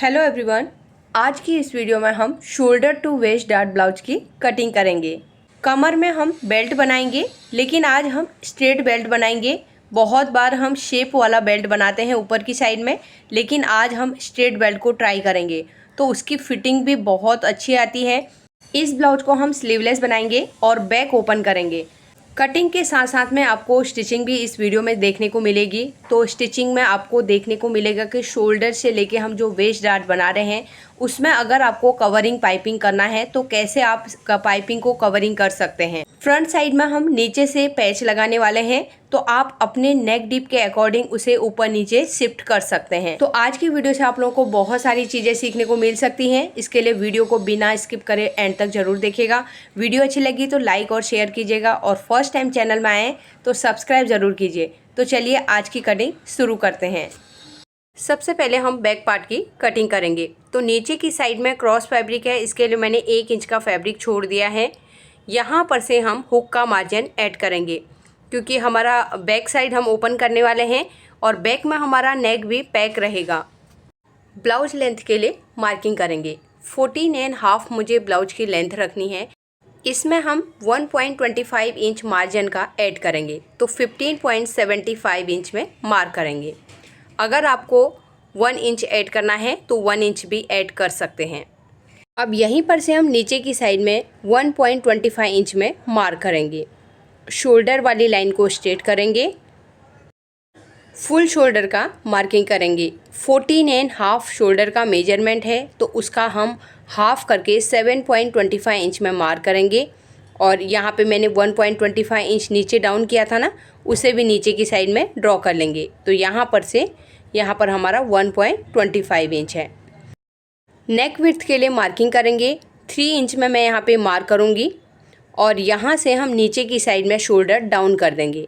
Hello everyone. आज की इस वीडियो में हम shoulder to waist dart blouse की कटिंग करेंगे। कमर में हम बेल्ट बनाएंगे, लेकिन आज हम स्ट्रेट बेल्ट बनाएंगे। बहुत बार हम शेप वाला बेल्ट बनाते हैं ऊपर की साइड में, लेकिन आज हम स्ट्रेट बेल्ट को ट्राई करेंगे तो उसकी फिटिंग भी बहुत अच्छी आती है। इस ब्लाउज को हम स्लीवलेस बनाएंगे और बैक ओपन करेंगे। कटिंग के साथ साथ में आपको स्टिचिंग भी इस वीडियो में देखने को मिलेगी। तो स्टिचिंग में आपको देखने को मिलेगा कि शोल्डर से लेके हम जो वेस्ट डार्ट बना रहे हैं उसमें अगर आपको कवरिंग पाइपिंग करना है तो कैसे आप पाइपिंग को कवरिंग कर सकते हैं। फ्रंट साइड में हम नीचे से पैच लगाने वाले हैं, तो आप अपने नेक डीप के अकॉर्डिंग उसे ऊपर नीचे शिफ्ट कर सकते हैं। तो आज की वीडियो से आप लोगों को बहुत सारी चीजें सीखने को मिल सकती हैं। इसके लिए वीडियो को बिना स्किप करे एंड तक जरूर देखिएगा। वीडियो अच्छी लगी तो लाइक और शेयर कीजिएगा, और फर्स्ट टाइम चैनल में आए तो सब्सक्राइब जरूर कीजिए। तो चलिए आज की कटिंग शुरू करते हैं। सबसे पहले हम बैक पार्ट की कटिंग करेंगे। तो नीचे की साइड में क्रॉस फैब्रिक है, इसके लिए मैंने 1 इंच का फैब्रिक छोड़ दिया है। यहाँ पर से हम हुक का मार्जिन ऐड करेंगे, क्योंकि हमारा बैक साइड हम ओपन करने वाले हैं और बैक में हमारा नेक भी पैक रहेगा। ब्लाउज लेंथ के लिए मार्किंग करेंगे। 14.5 मुझे ब्लाउज की लेंथ रखनी है। इसमें हम 1.25 इंच मार्जिन का ऐड करेंगे, तो 15.75 इंच में मार्क करेंगे। अगर आपको 1 इंच ऐड करना है तो 1 इंच भी ऐड कर सकते हैं। अब यहीं पर से हम नीचे की साइड में 1.25 इंच में मार्क करेंगे। शोल्डर वाली लाइन को स्ट्रेट करेंगे। फुल शोल्डर का मार्किंग करेंगे। 14.5 शोल्डर का मेजरमेंट है, तो उसका हम हाफ करके 7.25 इंच में मार्क करेंगे। और यहाँ पे मैंने 1.25 इंच नीचे डाउन किया था ना, उसे भी नीचे की साइड में ड्रॉ कर लेंगे। तो यहाँ पर से यहाँ पर हमारा 1.25 इंच है। नेक विड्थ के लिए मार्किंग करेंगे। 3 इंच में मैं यहाँ पे मार्क करूँगी, और यहाँ से हम नीचे की साइड में शोल्डर डाउन कर देंगे।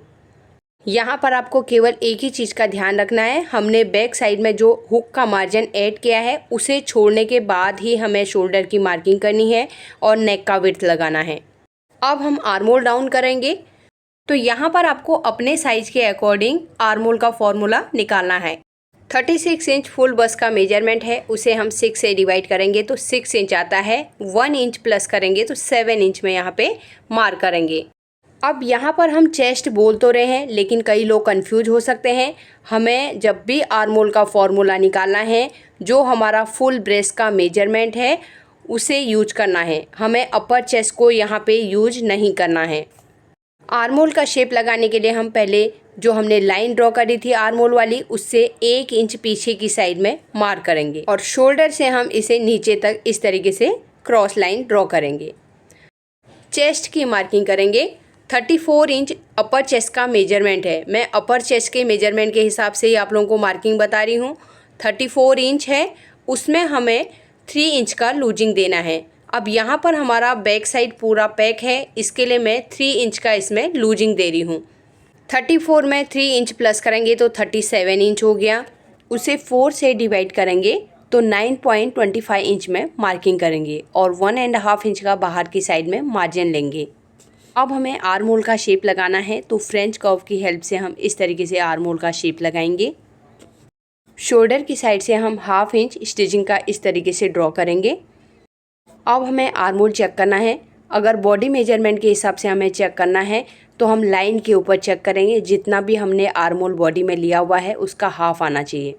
यहाँ पर आपको केवल एक ही चीज़ का ध्यान रखना है, हमने बैक साइड में जो हुक का मार्जिन ऐड किया है उसे छोड़ने के बाद ही हमें शोल्डर की मार्किंग करनी है और नेक का विड्थ लगाना है। अब हम आर्मोल डाउन करेंगे। तो यहाँ पर आपको अपने साइज के अकॉर्डिंग आर्मोल का फॉर्मूला निकालना है। 36 इंच फुल बस का मेजरमेंट है, उसे हम 6 से डिवाइड करेंगे तो 6 इंच आता है। 1 इंच प्लस करेंगे तो 7 इंच में यहाँ पे मार्क करेंगे। अब यहाँ पर हम चेस्ट बोल तो रहे हैं, लेकिन कई लोग कंफ्यूज हो सकते हैं। हमें जब भी आर्मोल का फॉर्मूला निकालना है, जो हमारा फुल ब्रेस्ट का मेजरमेंट है उसे यूज करना है। हमें अपर चेस्ट को यहाँ पे यूज नहीं करना है। आर्मोल का शेप लगाने के लिए हम पहले जो हमने लाइन ड्रॉ करी थी आर्मोल वाली, उससे 1 इंच पीछे की साइड में मार्क करेंगे, और शोल्डर से हम इसे नीचे तक इस तरीके से क्रॉस लाइन ड्रॉ करेंगे। चेस्ट की मार्किंग करेंगे। 34 इंच अपर चेस्ट का मेजरमेंट है। मैं अपर चेस्ट के मेजरमेंट के हिसाब से ही आप लोगों को मार्किंग बता रही हूँ। 34 इंच है, उसमें हमें 3 इंच का लूजिंग देना है। अब यहाँ पर हमारा बैक साइड पूरा पैक है, इसके लिए मैं 3 इंच का इसमें लूजिंग दे रही हूँ। 34 में 3 इंच प्लस करेंगे तो 37 इंच हो गया। उसे 4 से डिवाइड करेंगे तो 9.25 इंच में मार्किंग करेंगे, और 1.5 इंच का बाहर की साइड में मार्जिन लेंगे। अब हमें आर्मोल का शेप लगाना है, तो फ्रेंच कर्व की हेल्प से हम इस तरीके से आर्मोल का शेप लगाएंगे। शोल्डर की साइड से हम 1/2 इंच स्टिचिंग का इस तरीके से ड्रॉ करेंगे। अब हमें आर्मोल चेक करना है। अगर बॉडी मेजरमेंट के हिसाब से हमें चेक करना है तो हम लाइन के ऊपर चेक करेंगे। जितना भी हमने आर्मोल बॉडी में लिया हुआ है उसका हाफ आना चाहिए।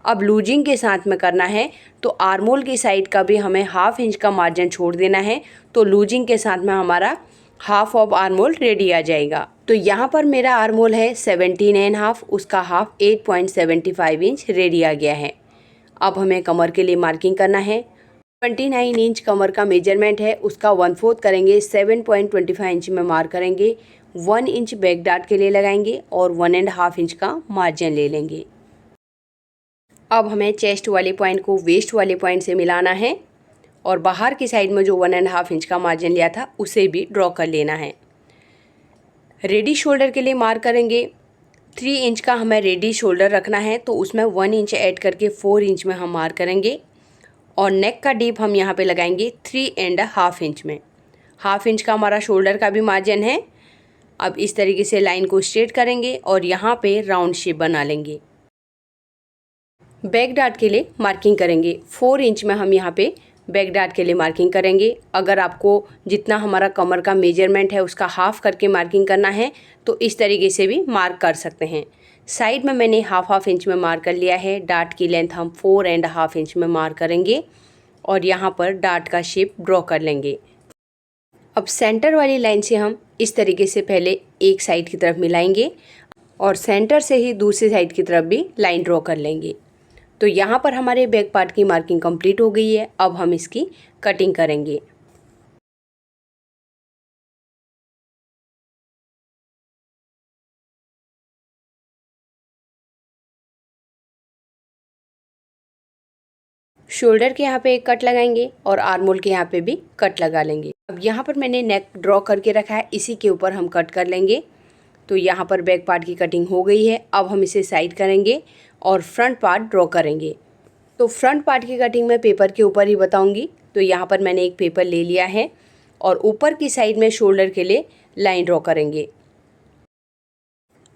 अब लूजिंग के साथ में करना है, तो आर्मोल की साइड का भी हमें 1/2 इंच का मार्जिन छोड़ देना है। तो लूजिंग के साथ में हमारा हाफ ऑफ आर्मोल रेडी आ जाएगा। तो यहाँ पर मेरा आर्मोल है 17.5, उसका हाफ 8.75 इंच रेडी आ गया है। अब हमें कमर के लिए मार्किंग करना है। 29 इंच कमर का मेजरमेंट है, उसका 1/4 करेंगे, 7.25 इंच में मार्क करेंगे। 1 इंच बैक डार्ट के लिए लगाएंगे और 1.5 इंच का मार्जिन ले लेंगे। अब हमें चेस्ट वाले पॉइंट को वेस्ट वाले पॉइंट से मिलाना है, और बाहर की साइड में जो 1.5 इंच का मार्जिन लिया था उसे भी ड्रॉ कर लेना है। रेडी शोल्डर के लिए मार्क करेंगे। 3 इंच का हमें रेडी शोल्डर रखना है, तो उसमें 1 इंच ऐड करके 4 इंच में हम मार्क करेंगे, और नेक का डीप हम यहाँ पे लगाएंगे 3.5 इंच में। 1/2 इंच का हमारा शोल्डर का भी मार्जिन है। अब इस तरीके से लाइन को स्ट्रेट करेंगे और यहाँ पे राउंड शेप बना लेंगे। बैक डार्ट के लिए मार्किंग करेंगे। 4 इंच में हम यहाँ पे बैक डार्ट के लिए मार्किंग करेंगे। अगर आपको जितना हमारा कमर का मेजरमेंट है उसका हाफ करके मार्किंग करना है तो इस तरीके से भी मार्क कर सकते हैं। साइड में मैंने हाफ इंच में मार्क कर लिया है। डार्ट की लेंथ हम 4.5 इंच में मार्क करेंगे और यहाँ पर डार्ट का शेप ड्रॉ कर लेंगे। अब सेंटर वाली लाइन से हम इस तरीके से पहले एक साइड की तरफ मिलाएंगे और सेंटर से ही दूसरी साइड की तरफ भी लाइन ड्रॉ कर लेंगे। तो यहाँ पर हमारे बैक पार्ट की मार्किंग कंप्लीट हो गई है। अब हम इसकी कटिंग करेंगे। शोल्डर के यहाँ पे एक कट लगाएंगे और आर्म होल के यहाँ पे भी कट लगा लेंगे। अब यहाँ पर मैंने नेक ड्रॉ करके रखा है, इसी के ऊपर हम कट कर लेंगे। तो यहाँ पर बैक पार्ट की कटिंग हो गई है। अब हम इसे साइड करेंगे और फ्रंट पार्ट ड्रॉ करेंगे। तो फ्रंट पार्ट की कटिंग मैं पेपर के ऊपर ही बताऊंगी। तो यहाँ पर मैंने एक पेपर ले लिया है और ऊपर की साइड में शोल्डर के लिए लाइन ड्रॉ करेंगे।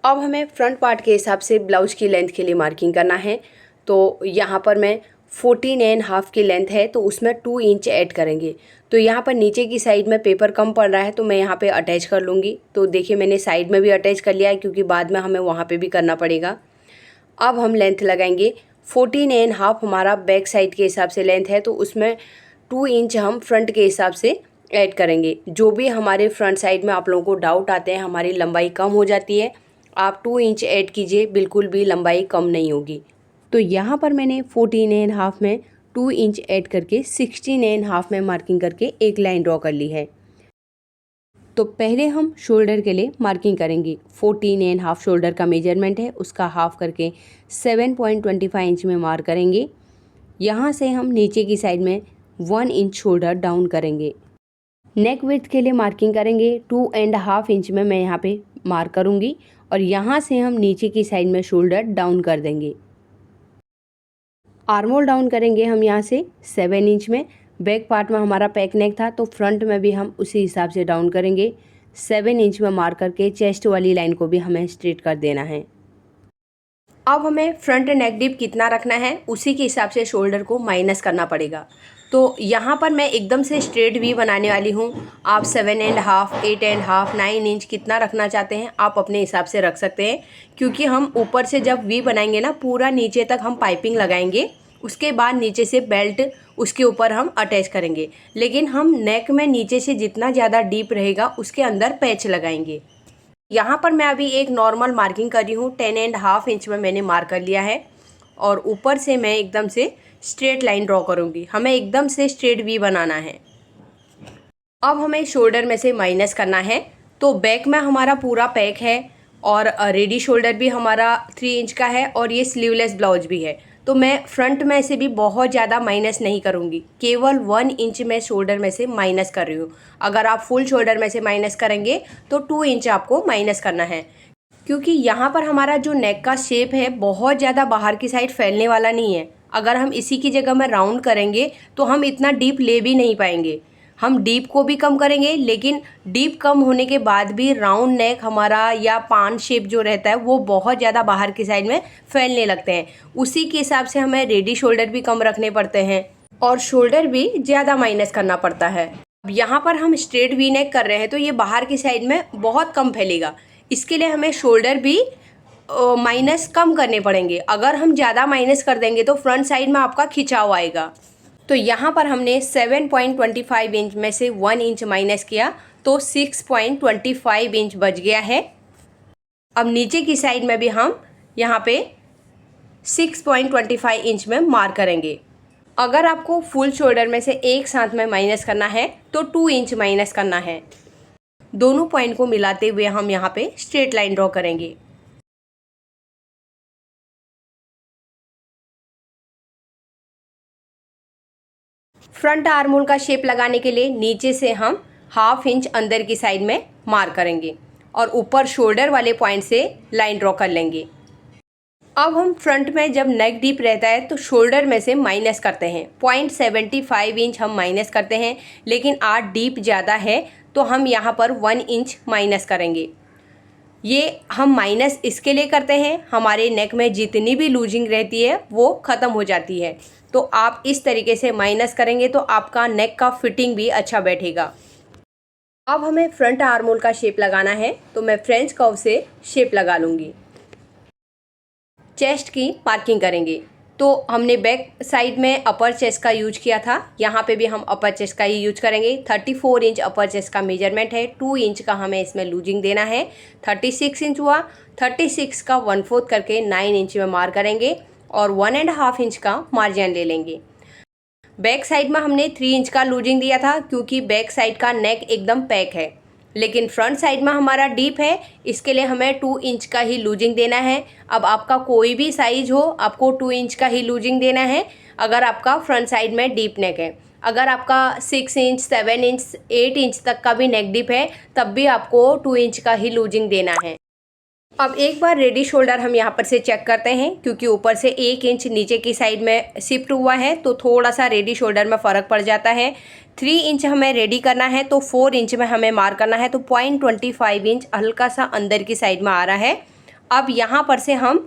अब हमें फ्रंट पार्ट के हिसाब से ब्लाउज की लेंथ के लिए मार्किंग करना है। तो यहाँ पर मैं 14.5 की लेंथ है तो उसमें 2 इंच ऐड करेंगे। तो यहाँ पर नीचे की साइड में पेपर कम पड़ रहा है तो मैं यहाँ पे अटैच कर लूँगी। तो देखिए मैंने साइड में भी अटैच कर लिया है क्योंकि बाद में हमें वहाँ पे भी करना पड़ेगा। अब हम लेंथ लगाएंगे 14.5 हमारा बैक साइड के हिसाब से लेंथ है तो उसमें 2 इंच हम फ्रंट के हिसाब से ऐड करेंगे। जो भी हमारे फ्रंट साइड में आप लोगों को डाउट आते हैं, हमारी लंबाई कम हो जाती है, आप 2 इंच ऐड कीजिए, बिल्कुल भी लंबाई कम नहीं होगी। तो यहाँ पर मैंने 14.5 में 2 इंच ऐड करके 16.5 में मार्किंग करके एक लाइन ड्रॉ कर ली है। तो पहले हम शोल्डर के लिए मार्किंग करेंगे। 14.5 शोल्डर का मेजरमेंट है, उसका हाफ करके 7.25 इंच में मार्क करेंगे। यहाँ से हम नीचे की साइड में 1 इंच शोल्डर डाउन करेंगे। नेक विड्थ के लिए मार्किंग करेंगे। 2.5 इंच में मैं यहाँ पे मार्क करूँगी और यहाँ से हम नीचे की साइड में शोल्डर डाउन कर देंगे। आर्म होल डाउन करेंगे हम यहाँ से 7 इंच में। बैक पार्ट में हमारा पैक नेक था तो फ्रंट में भी हम उसी हिसाब से डाउन करेंगे। 7 इंच में मार्क करके चेस्ट वाली लाइन को भी हमें स्ट्रेट कर देना है। अब हमें फ्रंट नेक डीप कितना रखना है उसी के हिसाब से शोल्डर को माइनस करना पड़ेगा। तो यहाँ पर मैं एकदम से स्ट्रेट वी बनाने वाली हूँ। आप 7.5, 8.5, 9 इंच कितना रखना चाहते हैं आप अपने हिसाब से रख सकते हैं, क्योंकि हम ऊपर से जब वी बनाएंगे ना पूरा नीचे तक हम पाइपिंग लगाएंगे, उसके बाद नीचे से बेल्ट उसके ऊपर हम अटैच करेंगे। लेकिन हम नेक में नीचे से जितना ज़्यादा डीप रहेगा उसके अंदर पैच लगाएंगे। यहाँ पर मैं अभी एक नॉर्मल मार्किंग कर रही हूँ। 10.5 इंच में मैंने मार्क कर लिया है और ऊपर से मैं एकदम से स्ट्रेट लाइन ड्रॉ करूँगी। हमें एकदम से स्ट्रेट वी बनाना है। अब हमें शोल्डर में से माइनस करना है। तो बैक में हमारा पूरा पैक है और रेडी शोल्डर भी हमारा 3 इंच का है और ये स्लीवलेस ब्लाउज भी है। तो मैं फ्रंट में से भी बहुत ज़्यादा माइनस नहीं करूँगी, केवल 1 इंच में शोल्डर में से माइनस कर रही हूँ। अगर आप फुल शोल्डर में से माइनस करेंगे तो 2 इंच आपको माइनस करना है, क्योंकि यहाँ पर हमारा जो नेक का शेप है बहुत ज़्यादा बाहर की साइड फैलने वाला नहीं है। अगर हम इसी की जगह में राउंड करेंगे तो हम इतना डीप ले भी नहीं पाएंगे। हम डीप को भी कम करेंगे, लेकिन डीप कम होने के बाद भी राउंड नेक हमारा या पान शेप जो रहता है वो बहुत ज़्यादा बाहर की साइड में फैलने लगते हैं। उसी के हिसाब से हमें रेडी शोल्डर भी कम रखने पड़ते हैं और शोल्डर भी ज़्यादा माइनस करना पड़ता है। अब यहाँ पर हम स्ट्रेट वी नेक कर रहे हैं तो ये बाहर की साइड में बहुत कम फैलेगा। इसके लिए हमें शोल्डर भी माइनस कम करने पड़ेंगे। अगर हम ज़्यादा माइनस कर देंगे तो फ्रंट साइड में आपका खिंचाव आएगा। तो यहाँ पर हमने 7.25 इंच में से 1 इंच माइनस किया तो 6.25 इंच बच गया है। अब नीचे की साइड में भी हम यहाँ पे 6.25 इंच में मार्क करेंगे। अगर आपको फुल शोल्डर में से एक साथ में माइनस करना है तो 2 इंच माइनस करना है। दोनों पॉइंट को मिलाते हुए हम यहाँ पे स्ट्रेट लाइन ड्रॉ करेंगे। फ्रंट आर्म होल का शेप लगाने के लिए नीचे से हम 1/2 इंच अंदर की साइड में मार्क करेंगे और ऊपर शोल्डर वाले पॉइंट से लाइन ड्रॉ कर लेंगे। अब हम फ्रंट में जब नेक डीप रहता है तो शोल्डर में से माइनस करते हैं। 0.75 इंच हम माइनस करते हैं, लेकिन आज डीप ज़्यादा है तो हम यहाँ पर 1 इंच माइनस करेंगे। ये हम माइनस इसके लिए करते हैं, हमारे नेक में जितनी भी लूजिंग रहती है वो ख़त्म हो जाती है। तो आप इस तरीके से माइनस करेंगे तो आपका नेक का फिटिंग भी अच्छा बैठेगा। अब हमें फ्रंट आर्म होल का शेप लगाना है, तो मैं फ्रेंच कर्व से शेप लगा लूँगी। चेस्ट की मार्किंग करेंगे, तो हमने बैक साइड में अपर चेस्ट का यूज किया था, यहाँ पे भी हम अपर चेस्ट का ही यूज करेंगे। 34 इंच अपर चेस्ट का मेजरमेंट है, 2 इंच का हमें इसमें लूजिंग देना है। 36 इंच हुआ, 36 का 1/4 करके 9 इंच में मार्क करेंगे और 1.5 इंच का मार्जिन ले लेंगे। बैक साइड में हमने 3 इंच का लूजिंग दिया था क्योंकि बैक साइड का नेक एकदम पैक है, लेकिन फ्रंट साइड में हमारा डीप है, इसके लिए हमें 2 इंच का ही लूजिंग देना है। अब आपका कोई भी साइज हो, आपको 2 इंच का ही लूजिंग देना है अगर आपका फ्रंट साइड में डीप नेक है। अगर आपका 6 इंच 7 इंच 8 इंच तक का भी नेक डीप है तब भी आपको 2 इंच का ही लूजिंग देना है। अब एक बार रेडी शोल्डर हम यहाँ पर से चेक करते हैं, क्योंकि ऊपर से 1 इंच नीचे की साइड में शिफ्ट हुआ है तो थोड़ा सा रेडी शोल्डर में फ़र्क पड़ जाता है। 3 इंच हमें रेडी करना है तो 4 इंच में हमें मार्क करना है, तो 0.25 इंच हल्का सा अंदर की साइड में आ रहा है। अब यहाँ पर से हम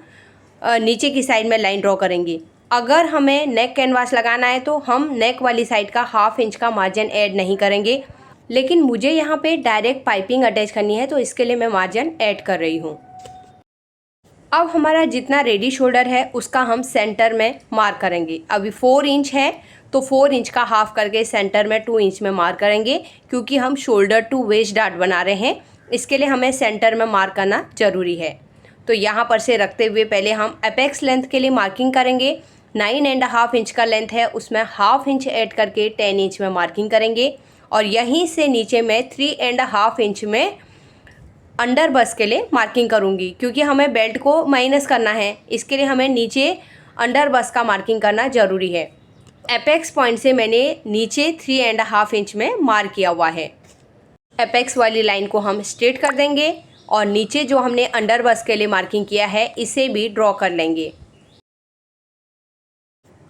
नीचे की साइड में लाइन ड्रॉ करेंगे। अगर हमें नेक कैनवास लगाना है तो हम नेक वाली साइड का 1/2 इंच का मार्जिन ऐड नहीं करेंगे, लेकिन मुझे यहाँ पे डायरेक्ट पाइपिंग अटैच करनी है तो इसके लिए मैं मार्जिन ऐड कर रही हूँ। अब हमारा जितना रेडी शोल्डर है उसका हम सेंटर में मार्क करेंगे। अभी 4 इंच है तो 4 इंच का हाफ करके सेंटर में 2 इंच में मार्क करेंगे, क्योंकि हम शोल्डर टू वेस्ट डार्ट बना रहे हैं, इसके लिए हमें सेंटर में मार्क करना ज़रूरी है। तो यहाँ पर से रखते हुए पहले हम एपेक्स लेंथ के लिए मार्किंग करेंगे। 9.5 इंच का लेंथ है, उसमें 1/2 इंच ऐड करके 10 इंच में मार्किंग करेंगे और यहीं से नीचे में 3.5 इंच में अंडर बस के लिए मार्किंग करूँगी, क्योंकि हमें बेल्ट को माइनस करना है, इसके लिए हमें नीचे अंडर बस का मार्किंग करना ज़रूरी है। एपेक्स पॉइंट से मैंने नीचे 3.5 इंच में मार्क किया हुआ है। एपेक्स वाली लाइन को हम स्ट्रेट कर देंगे और नीचे जो हमने अंडर बस के लिए मार्किंग किया है इसे भी ड्रॉ कर लेंगे।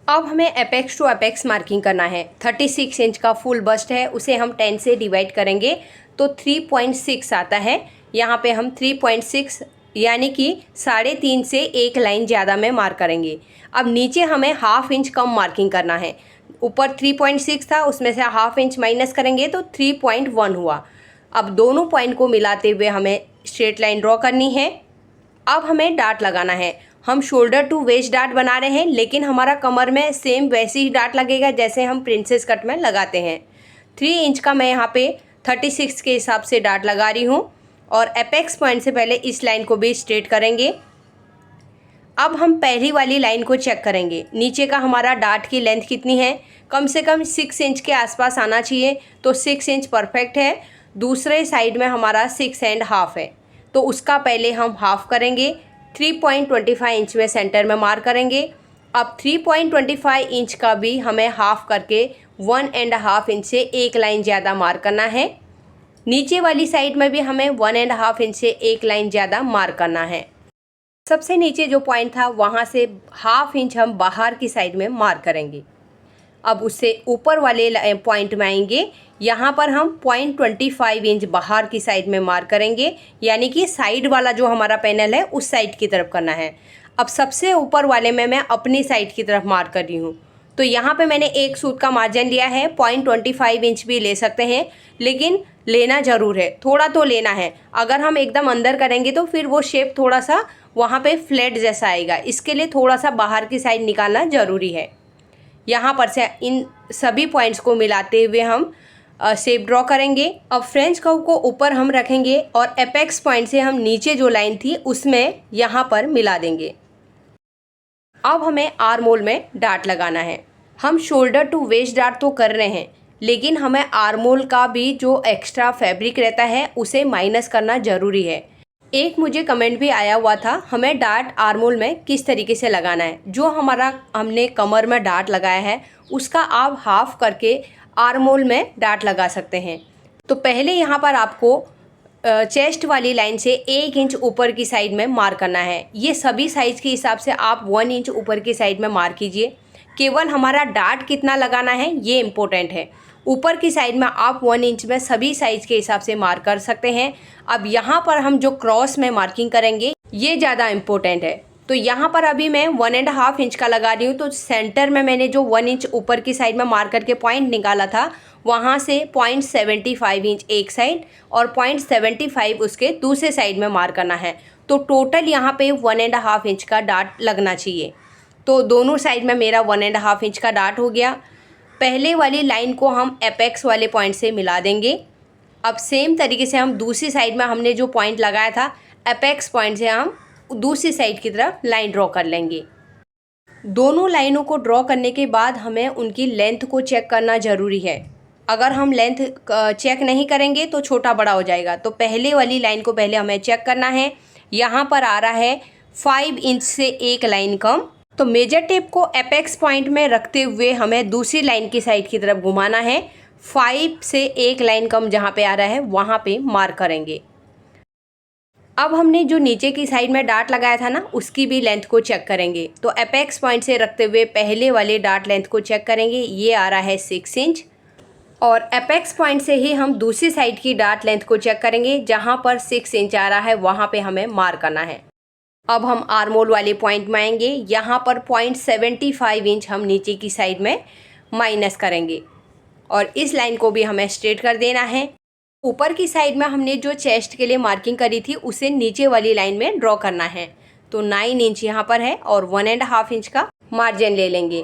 अब हमें एपेक्स टू एपेक्स मार्किंग करना है। 36 इंच का फुल बस्ट है, उसे हम 10 से डिवाइड करेंगे तो 3.6 आता है। यहाँ पे हम 3.6 यानी कि 3.5 से एक लाइन ज़्यादा में मार्क करेंगे। अब नीचे हमें 1/2 इंच कम मार्किंग करना है। ऊपर 3.6 था, उसमें से 1/2 इंच माइनस करेंगे तो 3.1 हुआ। अब दोनों पॉइंट को मिलाते हुए हमें स्ट्रेट लाइन ड्रॉ करनी है। अब हमें डार्ट लगाना है। हम शोल्डर टू वेस्ट डार्ट बना रहे हैं, लेकिन हमारा कमर में सेम वैसे ही डार्ट लगेगा जैसे हम प्रिंसेस कट में लगाते हैं। 3 इंच का मैं यहाँ पे 36 के हिसाब से डार्ट लगा रही हूँ और एपेक्स पॉइंट से पहले इस लाइन को भी स्ट्रेट करेंगे। अब हम पहली वाली लाइन को चेक करेंगे, नीचे का हमारा डार्ट की लेंथ कितनी है। कम से कम 6 इंच के आसपास आना चाहिए, तो 6 इंच परफेक्ट है। दूसरे साइड में हमारा 6.5 है, तो उसका पहले हम हाफ करेंगे। 3.25 इंच में सेंटर में मार्क करेंगे। अब 3.25 इंच का भी हमें हाफ करके 1.5 इंच से एक लाइन ज़्यादा मार्क करना है। नीचे वाली साइड में भी हमें 1.5 इंच से एक लाइन ज़्यादा मार्क करना है। सबसे नीचे जो पॉइंट था वहाँ से 1/2 इंच हम बाहर की साइड में मार्क करेंगे। अब उससे ऊपर वाले पॉइंट में आएंगे, यहाँ पर हम 0.25 इंच बाहर की साइड में मार्क करेंगे, यानी कि साइड वाला जो हमारा पैनल है उस साइड की तरफ करना है। अब सबसे ऊपर वाले में मैं अपनी साइड की तरफ मार्क कर रही हूँ, तो यहाँ पे मैंने एक सूत का मार्जिन लिया है। 0.25 इंच भी ले सकते हैं, लेकिन लेना ज़रूर है, थोड़ा तो लेना है। अगर हम एकदम अंदर करेंगे तो फिर वो शेप थोड़ा सा वहाँ पे फ्लैट जैसा आएगा, इसके लिए थोड़ा सा बाहर की साइड निकालना ज़रूरी है। यहाँ पर से इन सभी पॉइंट्स को मिलाते हुए हम शेप ड्रॉ करेंगे। अब फ्रेंच कर्व को ऊपर हम रखेंगे और एपेक्स पॉइंट से हम नीचे जो लाइन थी उसमें यहाँ पर मिला देंगे। अब हमें आर्म होल में डार्ट लगाना है। हम शोल्डर टू वेस्ट डार्ट तो कर रहे हैं, लेकिन हमें आर्म होल का भी जो एक्स्ट्रा फैब्रिक रहता है उसे माइनस करना ज़रूरी है। एक मुझे कमेंट भी आया हुआ था, हमें डार्ट आर्म होल में किस तरीके से लगाना है। जो हमने कमर में डार्ट लगाया है उसका आप हाफ करके आर्म होल में डार्ट लगा सकते हैं। तो पहले यहाँ पर आपको चेस्ट वाली लाइन से 1 इंच ऊपर की साइड में मार्क करना है। ये सभी साइज़ के हिसाब से आप 1 इंच ऊपर की साइड में मार्क कीजिए। केवल हमारा डार्ट कितना लगाना है ये इम्पोर्टेंट है। ऊपर की साइड में आप 1 इंच में सभी साइज के हिसाब से मार्क कर सकते हैं। अब यहाँ पर हम जो क्रॉस में मार्किंग करेंगे ये ज़्यादा इम्पोर्टेंट है। तो यहाँ पर अभी मैं 1.5 इंच का लगा रही हूँ। तो सेंटर में मैंने जो 1 इंच ऊपर की साइड में मार्क करके पॉइंट निकाला था वहाँ से 0.75 इंच एक साइड और 0.75 उसके दूसरे साइड में मार्क करना है। तो टोटल यहाँ पे 1.5 इंच का डार्ट लगना चाहिए। तो दोनों साइड में मेरा 1.5 इंच का डार्ट हो गया। पहले वाली लाइन को हम एपेक्स वाले पॉइंट से मिला देंगे। अब सेम तरीके से हम दूसरी साइड में हमने जो पॉइंट लगाया था एपेक्स पॉइंट से हम दूसरी साइड की तरफ लाइन ड्रॉ कर लेंगे। दोनों लाइनों को ड्रॉ करने के बाद हमें उनकी लेंथ को चेक करना ज़रूरी है। अगर हम लेंथ चेक नहीं करेंगे तो छोटा बड़ा हो जाएगा। तो पहले वाली लाइन को पहले हमें चेक करना है। यहाँ पर आ रहा है 5 इंच से एक लाइन कम। तो मेजर टेप को एपेक्स पॉइंट में रखते हुए हमें दूसरी लाइन की साइड की तरफ घुमाना है। 5 से एक लाइन कम जहाँ पे आ रहा है वहाँ पे मार्क करेंगे। अब हमने जो नीचे की साइड में डार्ट लगाया था ना उसकी भी लेंथ को चेक करेंगे। तो एपेक्स पॉइंट से रखते हुए पहले वाले डार्ट लेंथ को चेक करेंगे। ये आ रहा है 6 इंच और एपेक्स पॉइंट से ही हम दूसरी साइड की डार्ट लेंथ को चेक करेंगे। जहाँ पर 6 इंच आ रहा है वहाँ पे हमें मार्क करना है। अब हम आर्मोल वाले पॉइंट में आएंगे। यहाँ पर 0.75 इंच हम नीचे की साइड में माइनस करेंगे और इस लाइन को भी हमें स्ट्रेट कर देना है। ऊपर की साइड में हमने जो चेस्ट के लिए मार्किंग करी थी उसे नीचे वाली लाइन में ड्रॉ करना है। तो 9 इंच यहाँ पर है और 1.5 इंच का मार्जिन ले लेंगे।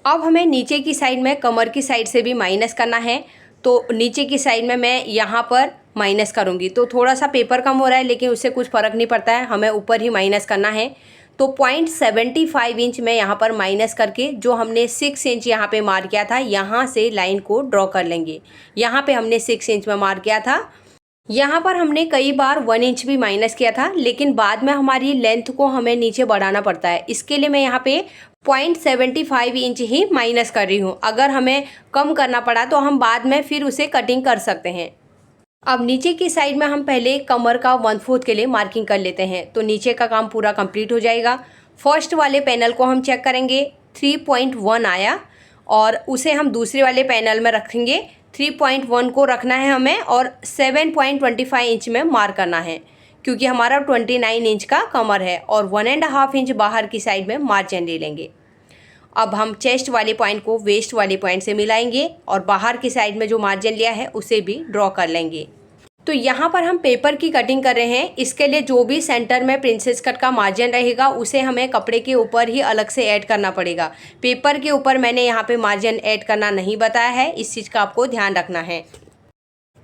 अब हमें नीचे की साइड में कमर की साइड से भी माइनस करना है। तो नीचे की साइड में मैं यहाँ पर माइनस करूँगी। तो थोड़ा सा पेपर कम हो रहा है लेकिन उससे कुछ फ़र्क नहीं पड़ता है, हमें ऊपर ही माइनस करना है। तो 0.75 इंच में यहाँ पर माइनस करके जो हमने 6 इंच यहाँ पे मार्क किया था यहाँ से लाइन को ड्रॉ कर लेंगे। यहाँ पे हमने 6 इंच में मार्क किया था। यहाँ पर हमने कई बार 1 इंच भी माइनस किया था लेकिन बाद में हमारी लेंथ को हमें नीचे बढ़ाना पड़ता है। इसके लिए मैं यहाँ पे 0.75 इंच ही माइनस कर रही हूँ। अगर हमें कम करना पड़ा तो हम बाद में फिर उसे कटिंग कर सकते हैं। अब नीचे की साइड में हम पहले कमर का 1/4 के लिए मार्किंग कर लेते हैं। तो नीचे का काम पूरा कंप्लीट हो जाएगा। फर्स्ट वाले पैनल को हम चेक करेंगे 3.1 आया और उसे हम दूसरे वाले पैनल में रखेंगे। 3.1 को रखना है हमें और 7.25 इंच में मार्क करना है क्योंकि हमारा 29 इंच का कमर है और 1.5 इंच बाहर की साइड में मार्जिन ले लेंगे। अब हम चेस्ट वाले पॉइंट को वेस्ट वाले पॉइंट से मिलाएंगे और बाहर की साइड में जो मार्जिन लिया है उसे भी ड्रॉ कर लेंगे। तो यहाँ पर हम पेपर की कटिंग कर रहे हैं। इसके लिए जो भी सेंटर में प्रिंसेस कट का मार्जिन रहेगा उसे हमें कपड़े के ऊपर ही अलग से ऐड करना पड़ेगा। पेपर के ऊपर मैंने यहाँ पे मार्जिन ऐड करना नहीं बताया है, इस चीज़ का आपको ध्यान रखना है।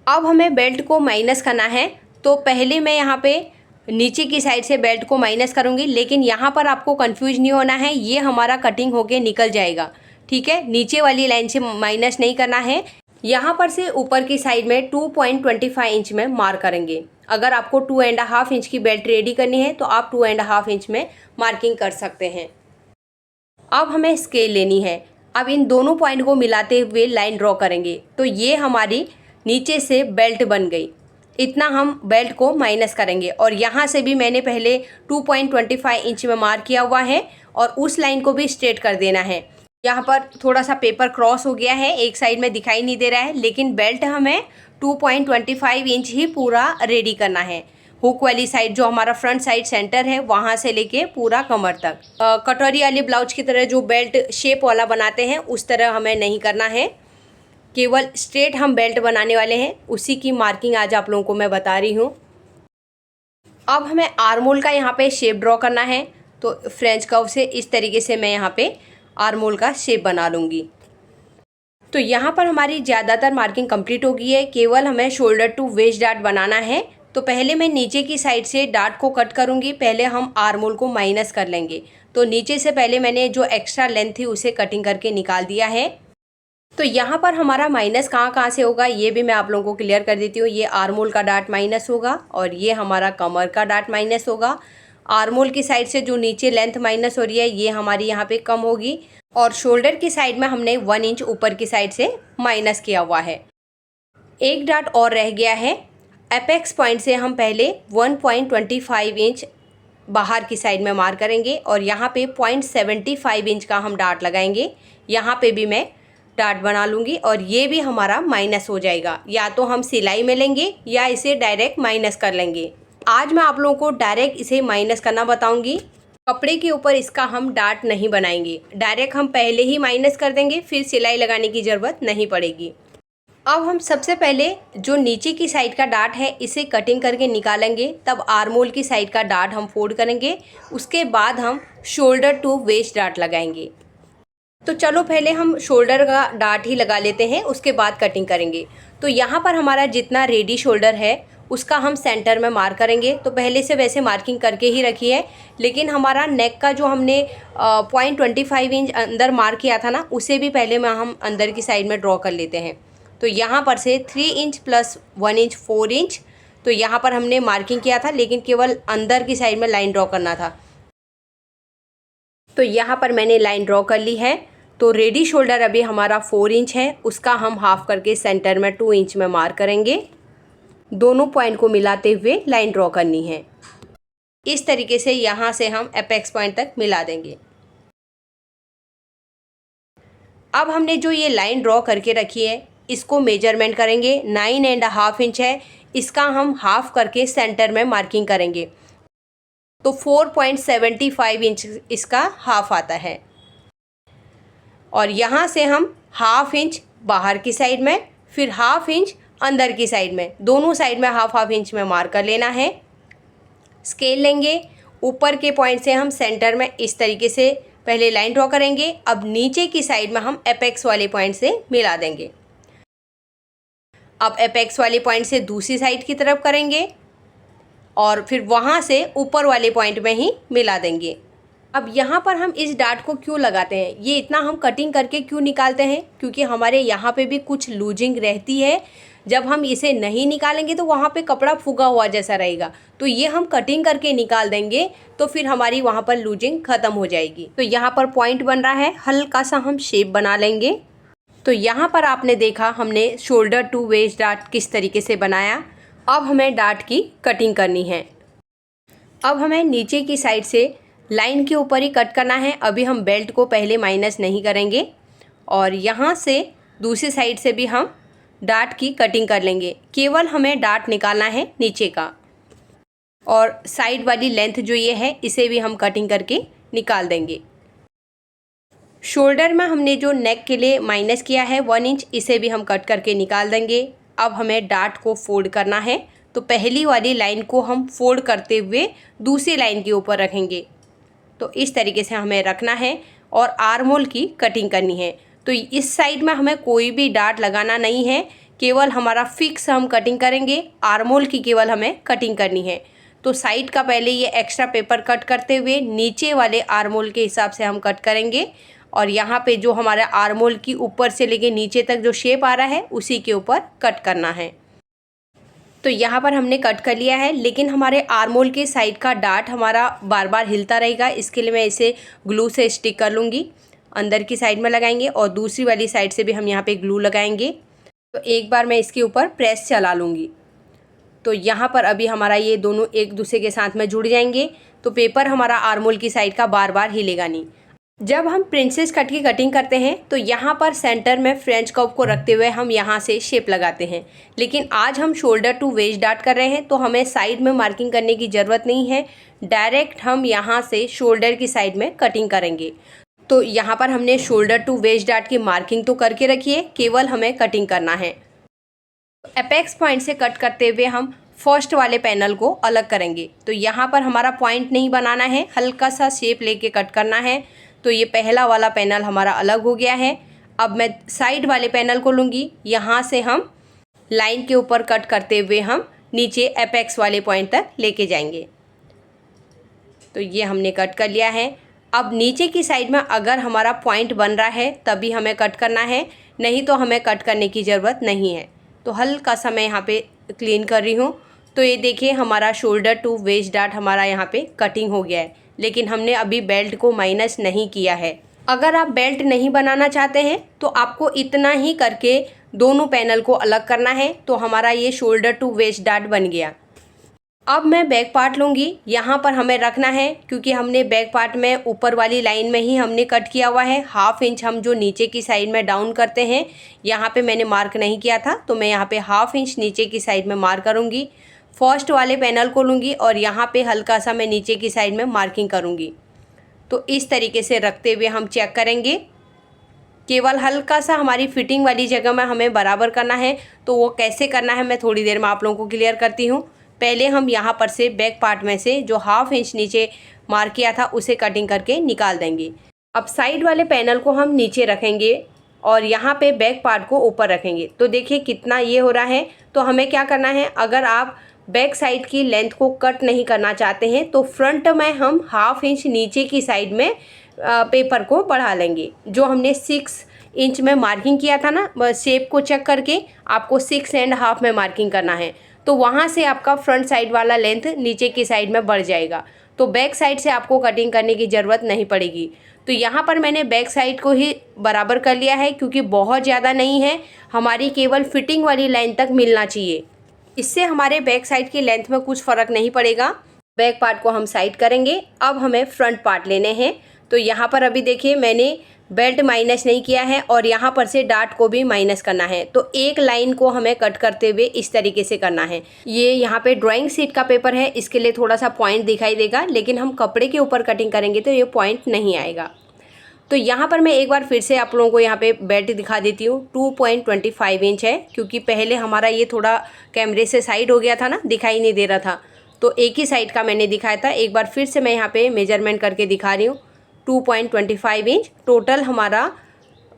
अब हमें बेल्ट को माइनस करना है। तो पहले मैं यहाँ पे नीचे की साइड से बेल्ट को माइनस करूँगी लेकिन यहाँ पर आपको कंफ्यूज नहीं होना है, ये हमारा कटिंग होके निकल जाएगा। ठीक है, नीचे वाली लाइन से माइनस नहीं करना है। यहाँ पर से ऊपर की साइड में 2.25 इंच में मार्क करेंगे। अगर आपको 2.5 इंच की बेल्ट रेडी करनी है तो आप 2.5 इंच में मार्किंग कर सकते हैं। अब हमें स्केल लेनी है। अब इन दोनों पॉइंट को मिलाते हुए लाइन ड्रॉ करेंगे। तो ये हमारी नीचे से बेल्ट बन गई। इतना हम बेल्ट को माइनस करेंगे और यहाँ से भी मैंने पहले 2.25 इंच में मार्क किया हुआ है और उस लाइन को भी स्ट्रेट कर देना है। यहाँ पर थोड़ा सा पेपर क्रॉस हो गया है, एक साइड में दिखाई नहीं दे रहा है लेकिन बेल्ट हमें 2.25 इंच ही पूरा रेडी करना है। हुक वाली साइड जो हमारा फ्रंट साइड सेंटर है वहाँ से लेके पूरा कमर तक। कटोरी वाली ब्लाउज की तरह जो बेल्ट शेप वाला बनाते हैं उस तरह हमें नहीं करना है, केवल स्ट्रेट हम बेल्ट बनाने वाले हैं। उसी की मार्किंग आज आप लोगों को मैं बता रही हूँ। अब हमें आर्मोल का यहाँ पे शेप ड्रॉ करना है। तो फ्रेंच कर्व से इस तरीके से मैं यहाँ पे आर्मोल का शेप बना लूँगी। तो यहाँ पर हमारी ज़्यादातर मार्किंग कंप्लीट हो गई है, केवल हमें शोल्डर टू वेस्ट डार्ट बनाना है। तो पहले मैं नीचे की साइड से डार्ट को कट करूँगी, पहले हम आर्मोल को माइनस कर लेंगे। तो नीचे से पहले मैंने जो एक्स्ट्रा लेंथ थी उसे कटिंग करके निकाल दिया है। तो यहाँ पर हमारा माइनस कहाँ कहाँ से होगा ये भी मैं आप लोगों को क्लियर कर देती हूँ। ये आर्मोल का डार्ट माइनस होगा और ये हमारा कमर का डार्ट माइनस होगा। आर्मोल की साइड से जो नीचे लेंथ माइनस हो रही है ये हमारी यहाँ पे कम होगी और शोल्डर की साइड में हमने 1 इंच ऊपर की साइड से माइनस किया हुआ है। एक डार्ट और रह गया है। एपेक्स पॉइंट से हम पहले 1.25 इंच बाहर की साइड में मार्क करेंगे और यहाँ पे 0.75 इंच का हम डार्ट लगाएंगे। यहाँ पे भी मैं डार्ट बना लूँगी और ये भी हमारा माइनस हो जाएगा। या तो हम सिलाई में लेंगे या इसे डायरेक्ट माइनस कर लेंगे। आज मैं आप लोगों को डायरेक्ट इसे माइनस करना बताऊंगी। कपड़े के ऊपर इसका हम डार्ट नहीं बनाएंगे, डायरेक्ट हम पहले ही माइनस कर देंगे, फिर सिलाई लगाने की ज़रूरत नहीं पड़ेगी। अब हम सबसे पहले जो नीचे की साइड का डार्ट है इसे कटिंग करके निकालेंगे, तब आर्म होल की साइड का डार्ट हम फोल्ड करेंगे। उसके बाद हम शोल्डर टू वेस्ट डार्ट लगाएंगे। तो चलो पहले हम शोल्डर का डार्ट ही लगा लेते हैं, उसके बाद कटिंग करेंगे। तो यहाँ पर हमारा जितना रेडी शोल्डर है उसका हम सेंटर में मार्क करेंगे। तो पहले से वैसे मार्किंग करके ही रखी है, लेकिन हमारा नेक का जो हमने 0.25 इंच अंदर मार्क किया था ना, उसे भी पहले में हम अंदर की साइड में ड्रॉ कर लेते हैं। तो यहाँ पर से 3 इंच प्लस 1 इंच 4 इंच, तो यहाँ पर हमने मार्किंग किया था, लेकिन केवल अंदर की साइड में लाइन ड्रॉ करना था। तो यहाँ पर मैंने लाइन ड्रॉ कर ली है। तो रेडी शोल्डर अभी हमारा 4 इंच है, उसका हम हाफ करके सेंटर में 2 इंच में मार्क करेंगे। दोनों पॉइंट को मिलाते हुए लाइन ड्रॉ करनी है। इस तरीके से यहाँ से हम एपेक्स पॉइंट तक मिला देंगे। अब हमने जो ये लाइन ड्रॉ करके रखी है इसको मेजरमेंट करेंगे। 9.5 इंच है, इसका हम हाफ करके सेंटर में मार्किंग करेंगे। तो 4.75 इंच इसका हाफ आता है। और यहाँ से हम हाफ इंच बाहर की साइड में, फिर हाफ इंच अंदर की साइड में, दोनों साइड में हाफ हाफ इंच में मार्क कर लेना है। स्केल लेंगे, ऊपर के पॉइंट से हम सेंटर में इस तरीके से पहले लाइन ड्रॉ करेंगे। अब नीचे की साइड में हम एपेक्स वाले पॉइंट से मिला देंगे। अब एपेक्स वाले पॉइंट से दूसरी साइड की तरफ करेंगे और फिर वहाँ से ऊपर वाले पॉइंट में ही मिला देंगे। अब यहाँ पर हम इस डार्ट को क्यों लगाते हैं, ये इतना हम कटिंग करके क्यों निकालते हैं, क्योंकि हमारे यहाँ पे भी कुछ लूजिंग रहती है। जब हम इसे नहीं निकालेंगे तो वहाँ पे कपड़ा फूगा हुआ जैसा रहेगा। तो ये हम कटिंग करके निकाल देंगे तो फिर हमारी वहाँ पर लूजिंग ख़त्म हो जाएगी। तो यहाँ पर पॉइंट बन रहा है, हल्का सा हम शेप बना लेंगे। तो यहाँ पर आपने देखा हमने शोल्डर टू वेस्ट डार्ट किस तरीके से बनाया। अब हमें डार्ट की कटिंग करनी है। अब हमें नीचे की साइड से लाइन के ऊपर ही कट करना है। अभी हम बेल्ट को पहले माइनस नहीं करेंगे और यहाँ से दूसरी साइड से भी हम डार्ट की कटिंग कर लेंगे। केवल हमें डार्ट निकालना है नीचे का, और साइड वाली लेंथ जो ये है इसे भी हम कटिंग करके निकाल देंगे। शोल्डर में हमने जो नेक के लिए माइनस किया है 1 इंच, इसे भी हम कट करके निकाल देंगे। अब हमें डार्ट को फोल्ड करना है। तो पहली वाली लाइन को हम फोल्ड करते हुए दूसरी लाइन के ऊपर रखेंगे। तो इस तरीके से हमें रखना है और आर्म होल की कटिंग करनी है। तो इस साइड में हमें कोई भी डार्ट लगाना नहीं है, केवल हमारा फिक्स हम कटिंग करेंगे। आर्म होल की केवल हमें कटिंग करनी है। तो साइड का पहले ये एक्स्ट्रा पेपर कट करते हुए नीचे वाले आर्म होल के हिसाब से हम कट करेंगे, और यहाँ पे जो हमारा आर्म होल की ऊपर से लेके नीचे तक जो शेप आ रहा है उसी के ऊपर कट करना है। तो यहाँ पर हमने कट कर लिया है, लेकिन हमारे आर्म होल के साइड का डार्ट हमारा बार बार हिलता रहेगा। इसके लिए मैं इसे ग्लू से स्टिक कर लूँगी। अंदर की साइड में लगाएंगे और दूसरी वाली साइड से भी हम यहाँ पे ग्लू लगाएंगे। तो एक बार मैं इसके ऊपर प्रेस चला लूँगी। तो यहाँ पर अभी हमारा ये दोनों एक दूसरे के साथ में जुड़ जाएंगे। तो पेपर हमारा आर्म होल की साइड का बार बार हिलेगा नहीं। जब हम प्रिंसेस कट की कटिंग करते हैं तो यहाँ पर सेंटर में फ्रेंच कर्व को रखते हुए हम यहाँ से शेप लगाते हैं, लेकिन आज हम शोल्डर टू वेस्ट डार्ट कर रहे हैं तो हमें साइड में मार्किंग करने की ज़रूरत नहीं है। डायरेक्ट हम यहाँ से शोल्डर की साइड में कटिंग करेंगे। तो यहाँ पर हमने शोल्डर टू वेस्ट डार्ट की मार्किंग तो करके रखी है, केवल हमें कटिंग करना है। एपेक्स पॉइंट से कट करते हुए हम फर्स्ट वाले पैनल को अलग करेंगे। तो यहाँ पर हमारा पॉइंट नहीं बनाना है, हल्का सा शेप लेके कट करना है। तो ये पहला वाला पैनल हमारा अलग हो गया है। अब मैं साइड वाले पैनल को लूँगी। यहाँ से हम लाइन के ऊपर कट करते हुए हम नीचे एपेक्स वाले पॉइंट तक लेके जाएंगे। तो ये हमने कट कर लिया है। अब नीचे की साइड में अगर हमारा पॉइंट बन रहा है तभी हमें कट करना है, नहीं तो हमें कट करने की ज़रूरत नहीं है। तो हल्का सा मैं यहाँ पे क्लीन कर रही हूँ। तो ये देखिए हमारा शोल्डर टू वेस्ट डार्ट हमारा यहाँ पे कटिंग हो गया है, लेकिन हमने अभी बेल्ट को माइनस नहीं किया है। अगर आप बेल्ट नहीं बनाना चाहते हैं तो आपको इतना ही करके दोनों पैनल को अलग करना है। तो हमारा ये शोल्डर टू वेस्ट डार्ट बन गया। अब मैं बैक पार्ट लूँगी। यहाँ पर हमें रखना है क्योंकि हमने बैक पार्ट में ऊपर वाली लाइन में ही हमने कट किया हुआ है। 1/2 इंच हम जो नीचे की साइड में डाउन करते हैं, यहाँ पे मैंने मार्क नहीं किया था, तो मैं यहाँ पे 1/2 इंच नीचे की साइड में मार्क करूँगी। फर्स्ट वाले पैनल को लूँगी और यहाँ पे हल्का सा मैं नीचे की साइड में मार्किंग करूँगी। तो इस तरीके से रखते हुए हम चेक करेंगे। केवल हल्का सा हमारी फिटिंग वाली जगह में हमें बराबर करना है। तो वो कैसे करना है मैं थोड़ी देर में आप लोगों को क्लियर करती हूँ। पहले हम यहाँ पर से बैक पार्ट में से जो 1/2 इंच नीचे मार्क किया था उसे कटिंग करके निकाल देंगे। अब साइड वाले पैनल को हम नीचे रखेंगे और यहाँ पे बैक पार्ट को ऊपर रखेंगे। तो देखिए कितना ये हो रहा है। तो हमें क्या करना है, अगर आप बैक साइड की लेंथ को कट नहीं करना चाहते हैं तो फ्रंट में हम 1/2 इंच नीचे की साइड में पेपर को बढ़ा लेंगे। जो हमने 6 इंच में मार्किंग किया था ना, शेप को चेक करके आपको 6.5 में मार्किंग करना है। तो वहाँ से आपका फ्रंट साइड वाला लेंथ नीचे की साइड में बढ़ जाएगा। तो बैक साइड से आपको कटिंग करने की ज़रूरत नहीं पड़ेगी। तो यहाँ पर मैंने बैक साइड को ही बराबर कर लिया है क्योंकि बहुत ज़्यादा नहीं है, हमारी केवल फिटिंग वाली लाइन तक मिलना चाहिए। इससे हमारे बैक साइड की लेंथ में कुछ फ़र्क नहीं पड़ेगा। बैक पार्ट को हम साइड करेंगे। अब हमें फ्रंट पार्ट लेने हैं। तो यहाँ पर अभी देखिए मैंने बेल्ट माइनस नहीं किया है और यहाँ पर से डार्ट को भी माइनस करना है। तो एक लाइन को हमें कट करते हुए इस तरीके से करना है। ये यहाँ पे ड्राइंग शीट का पेपर है, इसके लिए थोड़ा सा पॉइंट दिखाई देगा, लेकिन हम कपड़े के ऊपर कटिंग करेंगे तो ये पॉइंट नहीं आएगा। तो यहाँ पर मैं एक बार फिर से आप लोगों को यहाँ पे बेल्ट दिखा देती हूँ। 2.25 इंच है क्योंकि पहले हमारा ये थोड़ा कैमरे से साइड हो गया था ना, दिखाई नहीं दे रहा था, तो एक ही साइड का मैंने दिखाया था। एक बार फिर से मैं यहाँ पे मेजरमेंट करके दिखा रही हूँ। 2.25 इंच टोटल हमारा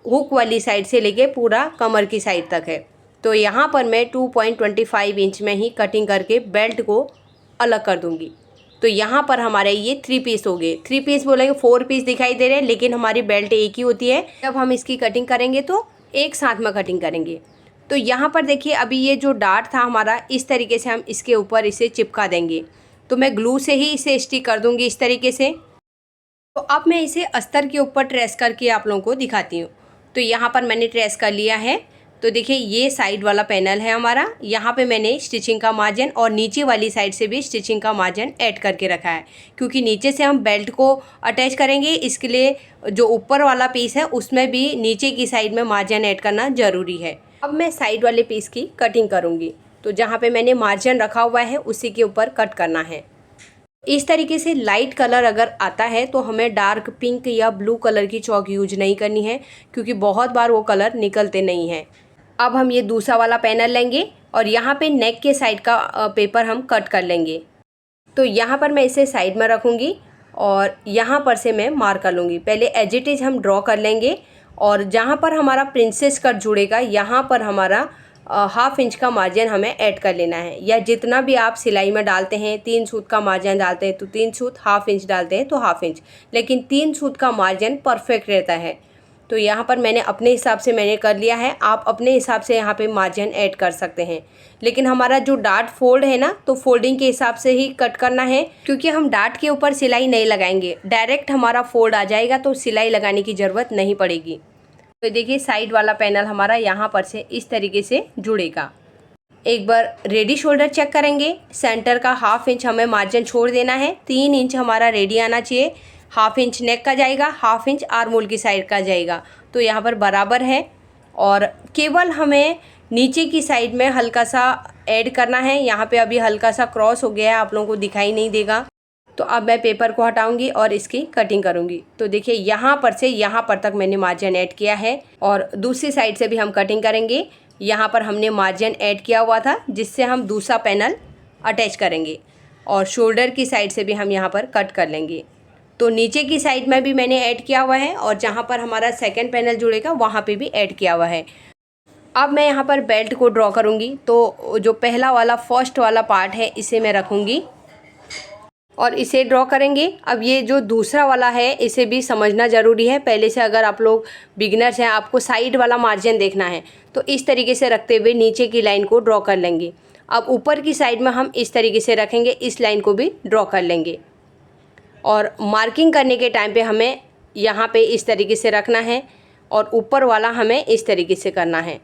हुक वाली साइड से लेके पूरा कमर की साइड तक है। तो यहाँ पर मैं 2.25 इंच में ही कटिंग करके बेल्ट को अलग कर दूँगी। तो यहाँ पर हमारे ये 3 पीस हो गए। 3 पीस बोलेंगे 4 पीस दिखाई दे रहे हैं, लेकिन हमारी बेल्ट एक ही होती है। जब हम इसकी कटिंग करेंगे तो एक साथ में कटिंग करेंगे। तो यहाँ पर देखिए अभी ये जो डार्ट था हमारा, इस तरीके से हम इसके ऊपर इसे चिपका देंगे। तो मैं ग्लू से ही इसे स्टिक कर दूँगी इस तरीके से। तो अब मैं इसे अस्तर के ऊपर ट्रेस करके आप लोगों को दिखाती हूँ। तो यहाँ पर मैंने ट्रेस कर लिया है। तो देखिए ये साइड वाला पैनल है हमारा, यहाँ पे मैंने स्टिचिंग का मार्जिन और नीचे वाली साइड से भी स्टिचिंग का मार्जिन ऐड करके रखा है, क्योंकि नीचे से हम बेल्ट को अटैच करेंगे। इसके लिए जो ऊपर वाला पीस है उसमें भी नीचे की साइड में मार्जिन ऐड करना ज़रूरी है। अब मैं साइड वाले पीस की कटिंग करूँगी। तो जहाँ पर मैंने मार्जिन रखा हुआ है उसी के ऊपर कट करना है। इस तरीके से लाइट कलर अगर आता है तो हमें डार्क पिंक या ब्लू कलर की चौक यूज नहीं करनी है, क्योंकि बहुत बार वो कलर निकलते नहीं हैं। अब हम ये दूसरा वाला पैनल लेंगे और यहाँ पे नेक के साइड का पेपर हम कट कर लेंगे। तो यहाँ पर मैं इसे साइड में रखूँगी और यहाँ पर से मैं मार्क कर लूँगी। पहले एज इट इज़ हम ड्रॉ कर लेंगे और जहाँ पर हमारा प्रिंसेस कट जुड़ेगा यहाँ पर हमारा 1/2 इंच का मार्जिन हमें ऐड कर लेना है। या जितना भी आप सिलाई में डालते हैं, 3 सूत का मार्जिन डालते हैं तो 3 सूत, 1/2 इंच डालते हैं तो 1/2 इंच, लेकिन 3 सूत का मार्जिन परफेक्ट रहता है। तो यहाँ पर मैंने अपने हिसाब से मैंने कर लिया है। आप अपने हिसाब से यहाँ पे मार्जिन ऐड कर सकते हैं, लेकिन हमारा जो डार्ट फोल्ड है ना, तो फोल्डिंग के हिसाब से ही कट करना है, क्योंकि हम डार्ट के ऊपर सिलाई नहीं लगाएंगे, डायरेक्ट हमारा फोल्ड आ जाएगा तो सिलाई लगाने की ज़रूरत नहीं पड़ेगी। तो देखिए साइड वाला पैनल हमारा यहाँ पर से इस तरीके से जुड़ेगा। एक बार रेडी शोल्डर चेक करेंगे। सेंटर का 1/2 इंच हमें मार्जिन छोड़ देना है। 3 इंच हमारा रेडी आना चाहिए। 1/2 इंच नेक का जाएगा, 1/2 इंच आर्म होल की साइड का जाएगा। तो यहाँ पर बराबर है और केवल हमें नीचे की साइड में हल्का सा ऐड करना है। यहाँ पे अभी हल्का सा क्रॉस हो गया है, आप लोगों को दिखाई नहीं देगा। तो अब मैं पेपर को हटाऊंगी और इसकी कटिंग करूंगी। तो देखिए यहाँ पर से यहाँ पर तक मैंने मार्जिन ऐड किया है और दूसरी साइड से भी हम कटिंग करेंगे। यहाँ पर हमने मार्जिन ऐड किया हुआ था जिससे हम दूसरा पैनल अटैच करेंगे और शोल्डर की साइड से भी हम यहाँ पर कट कर लेंगे। तो नीचे की साइड में भी मैंने ऐड किया हुआ है और जहाँ पर हमारा सेकेंड पैनल जुड़ेगा वहाँ पर भी ऐड किया हुआ है। अब मैं यहाँ पर बेल्ट को ड्रॉ करूँगी। तो जो पहला वाला फर्स्ट वाला पार्ट है इसे मैं रखूँगी और इसे ड्रॉ करेंगे। अब ये जो दूसरा वाला है इसे भी समझना ज़रूरी है। पहले से अगर आप लोग बिगिनर्स हैं, आपको साइड वाला मार्जिन देखना है, तो इस तरीके से रखते हुए नीचे की लाइन को ड्रॉ कर लेंगे। अब ऊपर की साइड में हम इस तरीके से रखेंगे, इस लाइन को भी ड्रॉ कर लेंगे और मार्किंग करने के टाइम पे हमें यहाँ पे इस तरीके से रखना है और ऊपर वाला हमें इस तरीके से करना है।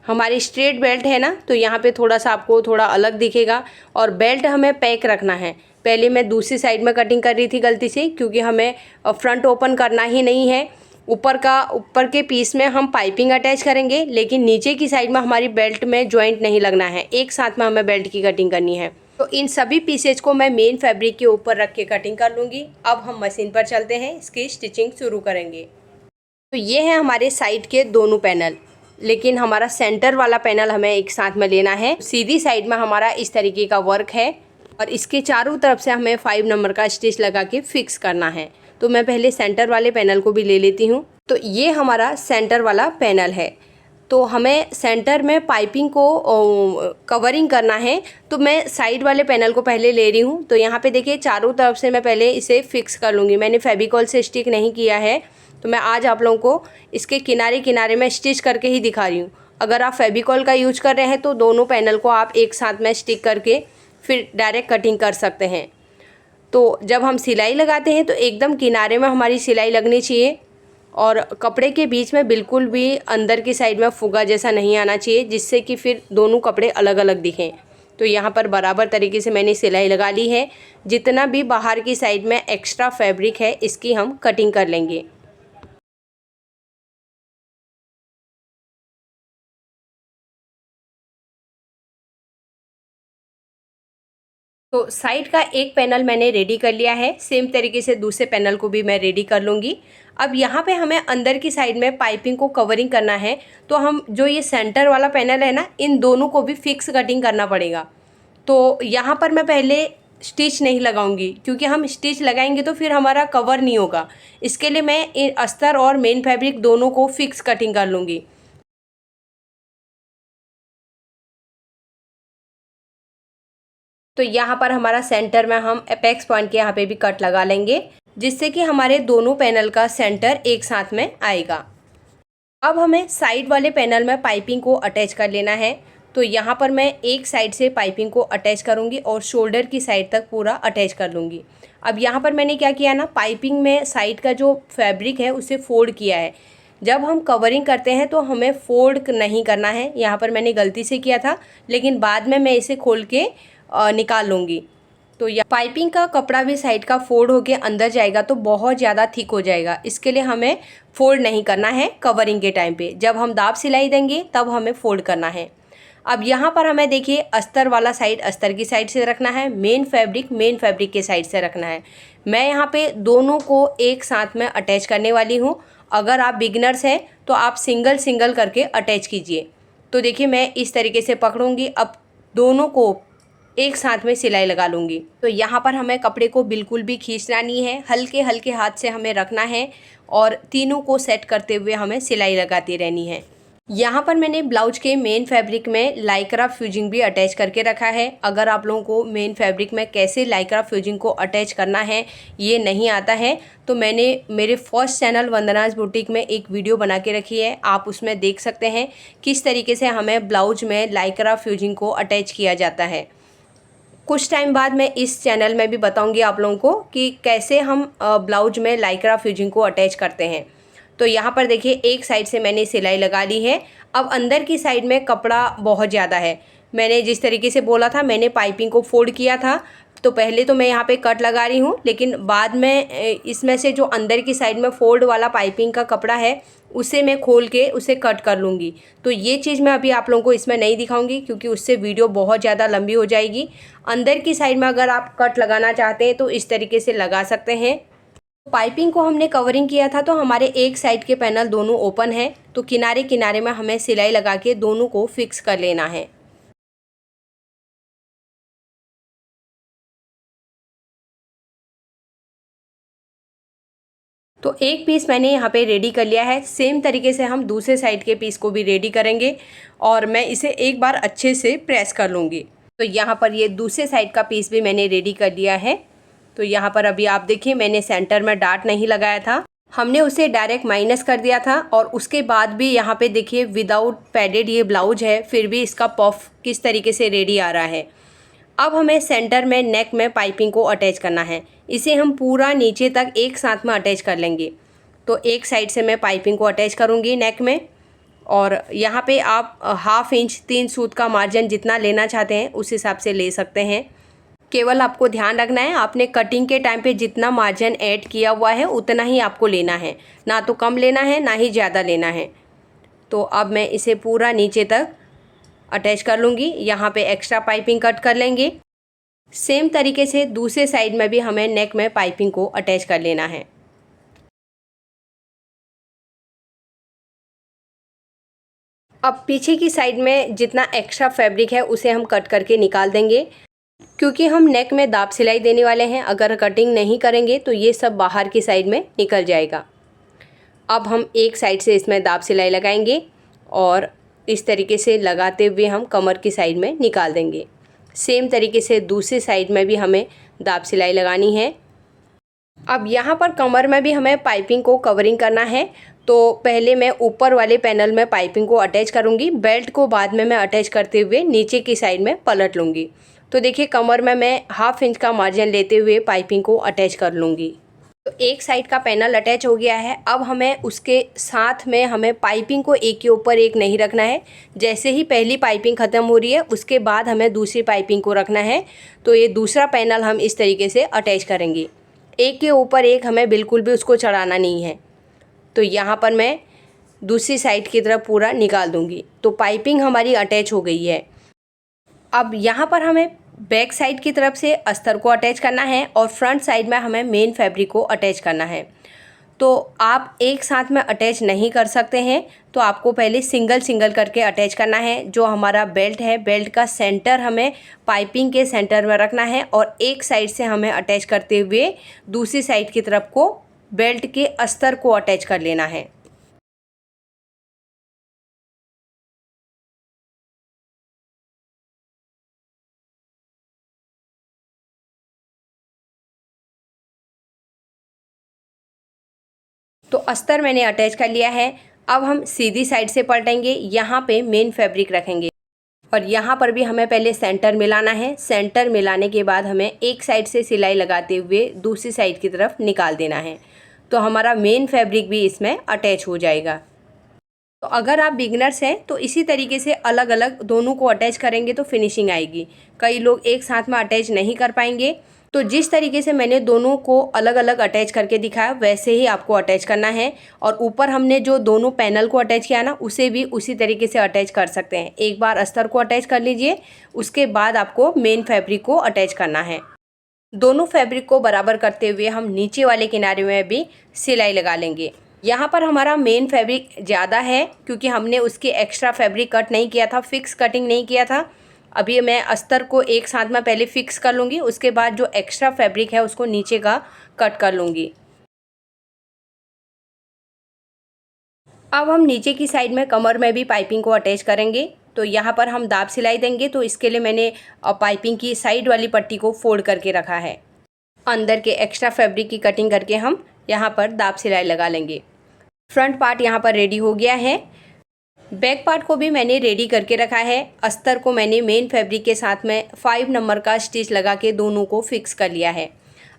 हमारी स्ट्रेट बेल्ट है ना, तो यहाँ पे थोड़ा सा आपको थोड़ा अलग दिखेगा। और बेल्ट हमें पैक रखना है। पहले मैं दूसरी साइड में कटिंग कर रही थी गलती से, क्योंकि हमें फ्रंट ओपन करना ही नहीं है। ऊपर के पीस में हम पाइपिंग अटैच करेंगे, लेकिन नीचे की साइड में हमारी बेल्ट में जॉइंट नहीं लगना है। एक साथ में हमें बेल्ट की कटिंग करनी है। तो इन सभी पीसेज को मैं मेन फैब्रिक के ऊपर रख के कटिंग कर लूँगी। अब हम मशीन पर चलते हैं, इसकी स्टिचिंग शुरू करेंगे। तो ये है हमारे साइड के दोनों पैनल, लेकिन हमारा सेंटर वाला पैनल हमें एक साथ में लेना है। सीधी साइड में हमारा इस तरीके का वर्क है और इसके चारों तरफ से हमें 5 नंबर का स्टिच लगा के फिक्स करना है। तो मैं पहले सेंटर वाले पैनल को भी ले लेती हूँ। तो ये हमारा सेंटर वाला पैनल है। तो हमें सेंटर में पाइपिंग को कवरिंग करना है, तो मैं साइड वाले पैनल को पहले ले रही हूँ। तो यहाँ पे देखिए चारों तरफ से मैं पहले इसे फिक्स कर लूँगी। मैंने फेविकॉल से स्टिक नहीं किया है, तो मैं आज आप लोगों को इसके किनारे किनारे में स्टिच करके ही दिखा रही हूँ। अगर आप फेविकॉल का यूज कर रहे हैं तो दोनों पैनल को आप एक साथ में स्टिक करके फिर डायरेक्ट कटिंग कर सकते हैं। तो जब हम सिलाई लगाते हैं तो एकदम किनारे में हमारी सिलाई लगनी चाहिए और कपड़े के बीच में बिल्कुल भी अंदर की साइड में फुगा जैसा नहीं आना चाहिए, जिससे कि फिर दोनों कपड़े अलग अलग दिखें। तो यहाँ पर बराबर तरीके से मैंने सिलाई लगा ली है। जितना भी बाहर की साइड में एक्स्ट्रा फैब्रिक है इसकी हम कटिंग कर लेंगे। तो साइड का एक पैनल मैंने रेडी कर लिया है। सेम तरीके से दूसरे पैनल को भी मैं रेडी कर लूँगी। अब यहाँ पे हमें अंदर की साइड में पाइपिंग को कवरिंग करना है। तो हम जो ये सेंटर वाला पैनल है ना, इन दोनों को भी फिक्स कटिंग करना पड़ेगा। तो यहाँ पर मैं पहले स्टिच नहीं लगाऊंगी, क्योंकि हम स्टिच लगाएंगे तो फिर हमारा कवर नहीं होगा। इसके लिए मैं अस्तर और मेन फैब्रिक दोनों को फिक्स कटिंग कर लूँगी। तो यहाँ पर हमारा सेंटर में हम एपेक्स पॉइंट के यहाँ पे भी कट लगा लेंगे, जिससे कि हमारे दोनों पैनल का सेंटर एक साथ में आएगा। अब हमें साइड वाले पैनल में पाइपिंग को अटैच कर लेना है। तो यहाँ पर मैं एक साइड से पाइपिंग को अटैच करूँगी और शोल्डर की साइड तक पूरा अटैच कर लूँगी। अब यहाँ पर मैंने क्या किया ना, पाइपिंग में साइड का जो फैब्रिक है उसे फोल्ड किया है। जब हम कवरिंग करते हैं तो हमें फोल्ड नहीं करना है। यहाँ पर मैंने गलती से किया था, लेकिन बाद में मैं इसे खोल के निकाल लूँगी। तो या पाइपिंग का कपड़ा भी साइड का फोल्ड होके अंदर जाएगा तो बहुत ज़्यादा थिक हो जाएगा। इसके लिए हमें फोल्ड नहीं करना है कवरिंग के टाइम पे। जब हम दाब सिलाई देंगे तब हमें फोल्ड करना है। अब यहाँ पर हमें देखिए अस्तर वाला साइड अस्तर की साइड से रखना है, मेन फैब्रिक के साइड से रखना है। मैं यहाँ पे दोनों को एक साथ में अटैच करने वाली हूँ। अगर आप बिगिनर्स हैं तो आप सिंगल सिंगल करके अटैच कीजिए। तो देखिए मैं इस तरीके से पकड़ूँगी, अब दोनों को एक साथ में सिलाई लगा लूँगी। तो यहाँ पर हमें कपड़े को बिल्कुल भी खींचना नहीं है, हल्के हल्के हाथ से हमें रखना है और तीनों को सेट करते हुए हमें सिलाई लगाती रहनी है। यहाँ पर मैंने ब्लाउज के मेन फैब्रिक में लाइक्रा फ्यूजिंग भी अटैच करके रखा है। अगर आप लोगों को मेन फैब्रिक में कैसे लाइक्रा फ्यूजिंग को अटैच करना है ये नहीं आता है, तो मैंने मेरे फर्स्ट चैनल वंदनाज बुटीक में एक वीडियो बना के रखी है। आप उसमें देख सकते हैं किस तरीके से हमें ब्लाउज में लाइक्रा फ्यूजिंग को अटैच किया जाता है। कुछ टाइम बाद मैं इस चैनल में भी बताऊंगी आप लोगों को कि कैसे हम ब्लाउज में लाइक्रा फ्यूजिंग को अटैच करते हैं। तो यहाँ पर देखिए एक साइड से मैंने सिलाई लगा ली है। अब अंदर की साइड में कपड़ा बहुत ज़्यादा है। मैंने जिस तरीके से बोला था, मैंने पाइपिंग को फोल्ड किया था। तो पहले तो मैं यहाँ पे कट लगा रही हूँ, लेकिन बाद में इसमें से जो अंदर की साइड में फोल्ड वाला पाइपिंग का कपड़ा है उसे मैं खोल के उसे कट कर लूँगी। तो ये चीज़ मैं अभी आप लोगों को इसमें नहीं दिखाऊंगी, क्योंकि उससे वीडियो बहुत ज़्यादा लंबी हो जाएगी। अंदर की साइड में अगर आप कट लगाना चाहते हैं तो इस तरीके से लगा सकते हैं। पाइपिंग को हमने कवरिंग किया था तो हमारे एक साइड के पैनल दोनों ओपन है, तो किनारे किनारे में हमें सिलाई लगा के दोनों को फिक्स कर लेना है। तो एक पीस मैंने यहाँ पे रेडी कर लिया है। सेम तरीके से हम दूसरे साइड के पीस को भी रेडी करेंगे और मैं इसे एक बार अच्छे से प्रेस कर लूँगी। तो यहाँ पर ये दूसरे साइड का पीस भी मैंने रेडी कर लिया है। तो यहाँ पर अभी आप देखिए मैंने सेंटर में डार्ट नहीं लगाया था, हमने उसे डायरेक्ट माइनस कर दिया था। और उसके बाद भी यहाँ पे देखिए विदाउट पैडेड ये ब्लाउज है, फिर भी इसका पफ किस तरीके से रेडी आ रहा है। अब हमें सेंटर में नेक में पाइपिंग को अटैच करना है। इसे हम पूरा नीचे तक एक साथ में अटैच कर लेंगे। तो एक साइड से मैं पाइपिंग को अटैच करूँगी नेक में। और यहाँ पे आप हाफ इंच 3 सूत का मार्जिन जितना लेना चाहते हैं उस हिसाब से ले सकते हैं। केवल आपको ध्यान रखना है आपने कटिंग के टाइम पे जितना मार्जिन ऐड किया हुआ है उतना ही आपको लेना है, ना तो कम लेना है ना ही ज़्यादा लेना है। तो अब मैं इसे पूरा नीचे तक अटैच कर लूँगी। यहाँ पे एक्स्ट्रा पाइपिंग कट कर लेंगे। सेम तरीके से दूसरे साइड में भी हमें नेक में पाइपिंग को अटैच कर लेना है। अब पीछे की साइड में जितना एक्स्ट्रा फैब्रिक है उसे हम कट करके निकाल देंगे, क्योंकि हम नेक में दाब सिलाई देने वाले हैं। अगर कटिंग नहीं करेंगे तो ये सब बाहर की साइड में निकल जाएगा। अब हम एक साइड से इसमें दाब सिलाई लगाएंगे और इस तरीके से लगाते हुए हम कमर की साइड में निकाल देंगे। सेम तरीके से दूसरी साइड में भी हमें दाब सिलाई लगानी है। अब यहाँ पर कमर में भी हमें पाइपिंग को कवरिंग करना है, तो पहले मैं ऊपर वाले पैनल में पाइपिंग को अटैच करूँगी। बेल्ट को बाद में मैं अटैच करते हुए नीचे की साइड में पलट लूँगी। तो देखिए कमर में मैं हाफ इंच का मार्जिन लेते हुए पाइपिंग को अटैच कर लूँगी। तो एक साइड का पैनल अटैच हो गया है। अब हमें उसके साथ में हमें पाइपिंग को एक के ऊपर एक नहीं रखना है। जैसे ही पहली पाइपिंग ख़त्म हो रही है उसके बाद हमें दूसरी पाइपिंग को रखना है। तो ये दूसरा पैनल हम इस तरीके से अटैच करेंगे। एक के ऊपर एक हमें बिल्कुल भी उसको चढ़ाना नहीं है। तो यहाँ पर मैं दूसरी साइड की तरफ पूरा निकाल दूँगी। तो पाइपिंग हमारी अटैच हो गई है। अब यहाँ पर हमें बैक साइड की तरफ से अस्तर को अटैच करना है और फ्रंट साइड में हमें मेन फैब्रिक को अटैच करना है। तो आप एक साथ में अटैच नहीं कर सकते हैं, तो आपको पहले सिंगल सिंगल करके अटैच करना है। जो हमारा बेल्ट है, बेल्ट का सेंटर हमें पाइपिंग के सेंटर में रखना है और एक साइड से हमें अटैच करते हुए दूसरी साइड की तरफ को बेल्ट के अस्तर को अटैच कर लेना है। तो अस्तर मैंने अटैच कर लिया है। अब हम सीधी साइड से पलटेंगे, यहाँ पे मेन फैब्रिक रखेंगे और यहाँ पर भी हमें पहले सेंटर मिलाना है। सेंटर मिलाने के बाद हमें एक साइड से सिलाई लगाते हुए दूसरी साइड की तरफ निकाल देना है। तो हमारा मेन फैब्रिक भी इसमें अटैच हो जाएगा। तो अगर आप बिगनर्स हैं तो इसी तरीके से अलग अलग दोनों को अटैच करेंगे तो फिनिशिंग आएगी। कई लोग एक साथ में अटैच नहीं कर पाएंगे। तो जिस तरीके से मैंने दोनों को अलग अलग अटैच करके दिखाया वैसे ही आपको अटैच करना है। और ऊपर हमने जो दोनों पैनल को अटैच किया ना उसे भी उसी तरीके से अटैच कर सकते हैं। एक बार अस्तर को अटैच कर लीजिए, उसके बाद आपको मेन फैब्रिक को अटैच करना है। दोनों फैब्रिक को बराबर करते हुए हम नीचे वाले किनारे में भी सिलाई लगा लेंगे। यहाँ पर हमारा मेन फैब्रिक ज़्यादा है क्योंकि हमने उसके एक्स्ट्रा फैब्रिक कट नहीं किया था, फिक्स कटिंग नहीं किया था। अभी मैं अस्तर को एक साथ में पहले फिक्स कर लूँगी, उसके बाद जो एक्स्ट्रा फैब्रिक है उसको नीचे का कट कर लूँगी। अब हम नीचे की साइड में कमर में भी पाइपिंग को अटैच करेंगे। तो यहाँ पर हम दाब सिलाई देंगे, तो इसके लिए मैंने पाइपिंग की साइड वाली पट्टी को फोल्ड करके रखा है। अंदर के एक्स्ट्रा फैब्रिक की कटिंग करके हम यहाँ पर दाब सिलाई लगा लेंगे। फ्रंट पार्ट यहाँ पर रेडी हो गया है। बैक पार्ट को भी मैंने रेडी करके रखा है। अस्तर को मैंने मेन फैब्रिक के साथ में 5 नंबर का स्टिच लगा के दोनों को फिक्स कर लिया है।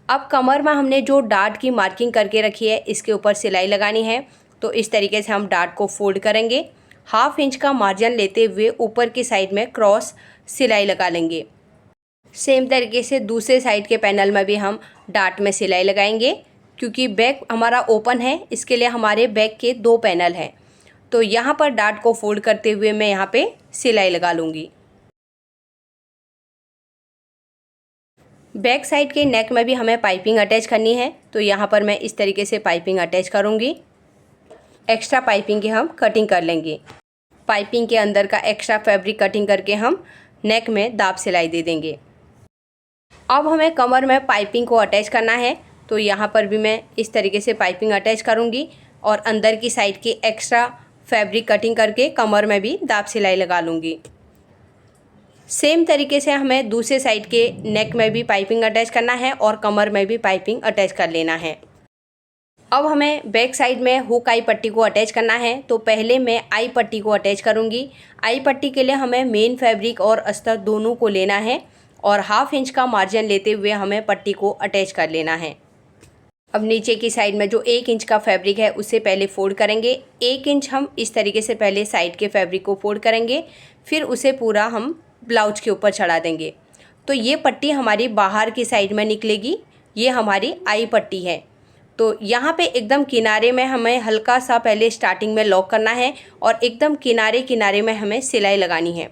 अब कमर में हमने जो डार्ट की मार्किंग करके रखी है इसके ऊपर सिलाई लगानी है। तो इस तरीके से हम डार्ट को फोल्ड करेंगे। हाफ इंच का मार्जिन लेते हुए ऊपर की साइड में क्रॉस सिलाई लगा लेंगे। सेम तरीके से दूसरे साइड के पैनल में भी हम डार्ट में सिलाई लगाएंगे। क्योंकि बैक हमारा ओपन है इसके लिए हमारे बैक के 2 पैनल हैं। तो यहाँ पर डार्ट को फोल्ड करते हुए मैं यहाँ पे सिलाई लगा लूँगी। बैक साइड के नेक में भी हमें पाइपिंग अटैच करनी है। तो यहाँ पर मैं इस तरीके से पाइपिंग अटैच करूँगी। एक्स्ट्रा पाइपिंग की हम कटिंग कर लेंगे। पाइपिंग के अंदर का एक्स्ट्रा फैब्रिक कटिंग करके हम नेक में दाब सिलाई दे देंगे। अब हमें कमर में पाइपिंग को अटैच करना है। तो यहाँ पर भी मैं इस तरीके से पाइपिंग अटैच करूँगी और अंदर की साइड की एक्स्ट्रा फैब्रिक कटिंग करके कमर में भी दाब सिलाई लगा लूँगी। सेम तरीके से हमें दूसरे साइड के नेक में भी पाइपिंग अटैच करना है और कमर में भी पाइपिंग अटैच कर लेना है। अब हमें बैक साइड में हुक आई पट्टी को अटैच करना है। तो पहले मैं आई पट्टी को अटैच करूँगी। आई पट्टी के लिए हमें मेन फैब्रिक और अस्तर दोनों को लेना है और हाफ इंच का मार्जिन लेते हुए हमें पट्टी को अटैच कर लेना है। अब नीचे की साइड में जो 1 इंच का फैब्रिक है उसे पहले फोल्ड करेंगे। 1 इंच हम इस तरीके से पहले साइड के फैब्रिक को फोल्ड करेंगे, फिर उसे पूरा हम ब्लाउज के ऊपर चढ़ा देंगे। तो ये पट्टी हमारी बाहर की साइड में निकलेगी, ये हमारी आई पट्टी है। तो यहाँ पे एकदम किनारे में हमें हल्का सा पहले स्टार्टिंग में लॉक करना है और एकदम किनारे किनारे में हमें सिलाई लगानी है।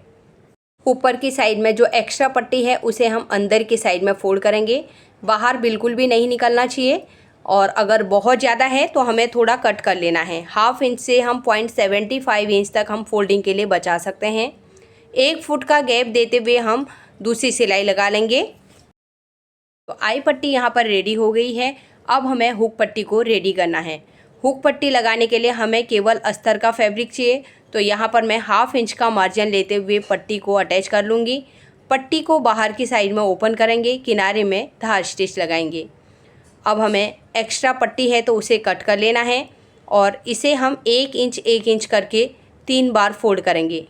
ऊपर की साइड में जो एक्स्ट्रा पट्टी है उसे हम अंदर की साइड में फोल्ड करेंगे, बाहर बिल्कुल भी नहीं निकलना चाहिए। और अगर बहुत ज़्यादा है तो हमें थोड़ा कट कर लेना है। 1/2 इंच से हम 0.75 इंच तक हम फोल्डिंग के लिए बचा सकते हैं। 1 फुट का गैप देते हुए हम दूसरी सिलाई लगा लेंगे। तो आई पट्टी यहाँ पर रेडी हो गई है। अब हमें हुक पट्टी को रेडी करना है। हुक पट्टी लगाने के लिए हमें केवल अस्तर का फैब्रिक चाहिए। तो यहाँ पर मैं 1/2 इंच का मार्जिन लेते हुए पट्टी को अटैच कर लूँगी। पट्टी को बाहर की साइड में ओपन करेंगे, किनारे में धार स्टिच लगाएंगे। अब हमें एक्स्ट्रा पट्टी है तो उसे कट कर लेना है और इसे हम 1 इंच करके 3 बार फोल्ड करेंगे।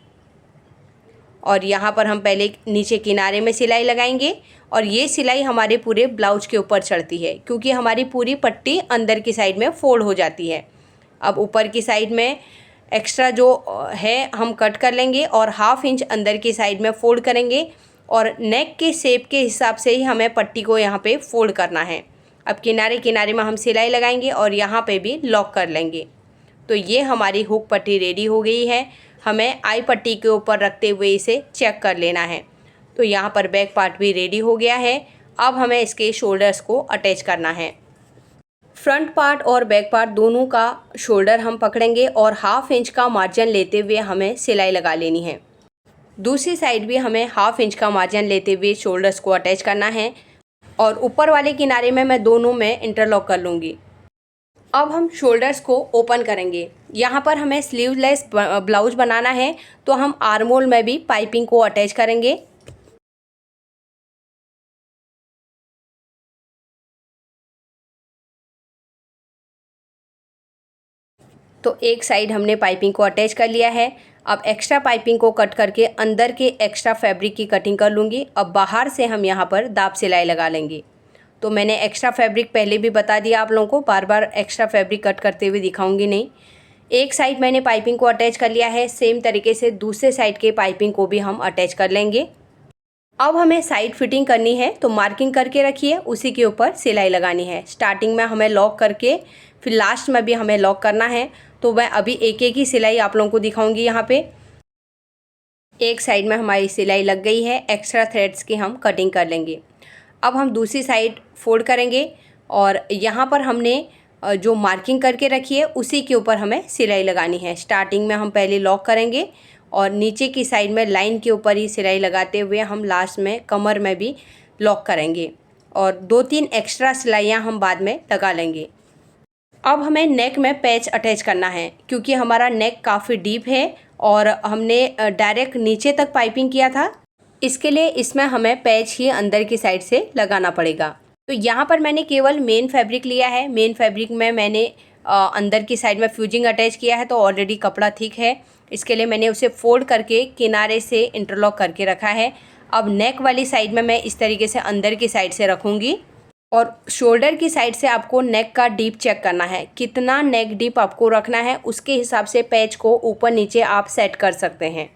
और यहाँ पर हम पहले नीचे किनारे में सिलाई लगाएंगे और ये सिलाई हमारे पूरे ब्लाउज के ऊपर चढ़ती है, क्योंकि हमारी पूरी पट्टी अंदर की साइड में फोल्ड हो जाती है। अब ऊपर की साइड में एक्स्ट्रा जो है हम कट कर लेंगे और 1/2 इंच अंदर की साइड में फोल्ड करेंगे और नेक के शेप के हिसाब से ही हमें पट्टी को यहाँ पे फोल्ड करना है। अब किनारे किनारे में हम सिलाई लगाएंगे और यहाँ पे भी लॉक कर लेंगे। तो ये हमारी हुक पट्टी रेडी हो गई है। हमें आई पट्टी के ऊपर रखते हुए इसे चेक कर लेना है। तो यहाँ पर बैक पार्ट भी रेडी हो गया है। अब हमें इसके शोल्डर्स को अटैच करना है। फ्रंट पार्ट और बैक पार्ट दोनों का शोल्डर हम पकड़ेंगे और 1/2 इंच का मार्जिन लेते हुए हमें सिलाई लगा लेनी है। दूसरी साइड भी हमें 1/2 इंच का मार्जिन लेते हुए शोल्डर्स को अटैच करना है और ऊपर वाले किनारे में मैं दोनों में इंटरलॉक कर लूँगी। अब हम शोल्डर्स को ओपन करेंगे। यहाँ पर हमें स्लीवलेस ब्लाउज बनाना है, तो हम आर्म होल में भी पाइपिंग को अटैच करेंगे। तो एक साइड हमने पाइपिंग को अटैच कर लिया है। अब एक्स्ट्रा पाइपिंग को कट करके अंदर के एक्स्ट्रा फैब्रिक की कटिंग कर लूँगी। अब बाहर से हम यहाँ पर दाब सिलाई लगा लेंगे। तो मैंने एक्स्ट्रा फैब्रिक पहले भी बता दिया आप लोगों को, बार बार एक्स्ट्रा फैब्रिक कट करते हुए दिखाऊंगी नहीं। एक साइड मैंने पाइपिंग को अटैच कर लिया है, सेम तरीके से दूसरे साइड के पाइपिंग को भी हम अटैच कर लेंगे। अब हमें साइड फिटिंग करनी है, तो मार्किंग करके रखिए, उसी के ऊपर सिलाई लगानी है। स्टार्टिंग में हमें लॉक करके फिर लास्ट में भी हमें लॉक करना है। तो मैं अभी एक एक ही सिलाई आप लोगों को दिखाऊंगी। यहाँ पे एक साइड में हमारी सिलाई लग गई है, एक्स्ट्रा थ्रेड्स की हम कटिंग कर लेंगे। अब हम दूसरी साइड फोल्ड करेंगे और यहाँ पर हमने जो मार्किंग करके रखी है उसी के ऊपर हमें सिलाई लगानी है। स्टार्टिंग में हम पहले लॉक करेंगे और नीचे की साइड में लाइन के ऊपर ही सिलाई लगाते हुए हम लास्ट में कमर में भी लॉक करेंगे और 2-3 एक्स्ट्रा सिलाइयाँ हम बाद में लगा लेंगे। अब हमें नेक में पैच अटैच करना है, क्योंकि हमारा नेक काफ़ी डीप है और हमने डायरेक्ट नीचे तक पाइपिंग किया था। इसके लिए इसमें हमें पैच ही अंदर की साइड से लगाना पड़ेगा। तो यहाँ पर मैंने केवल मेन फैब्रिक लिया है। मेन फैब्रिक में मैंने अंदर की साइड में फ्यूजिंग अटैच किया है, तो ऑलरेडी कपड़ा थिक है। इसके लिए मैंने उसे फोल्ड करके किनारे से इंटरलॉक करके रखा है। अब नेक वाली साइड में मैं इस तरीके से अंदर की साइड से रखूँगी और शोल्डर की साइड से आपको नेक का डीप चेक करना है। कितना नेक डीप आपको रखना है, उसके हिसाब से पैच को ऊपर नीचे आप सेट कर सकते हैं।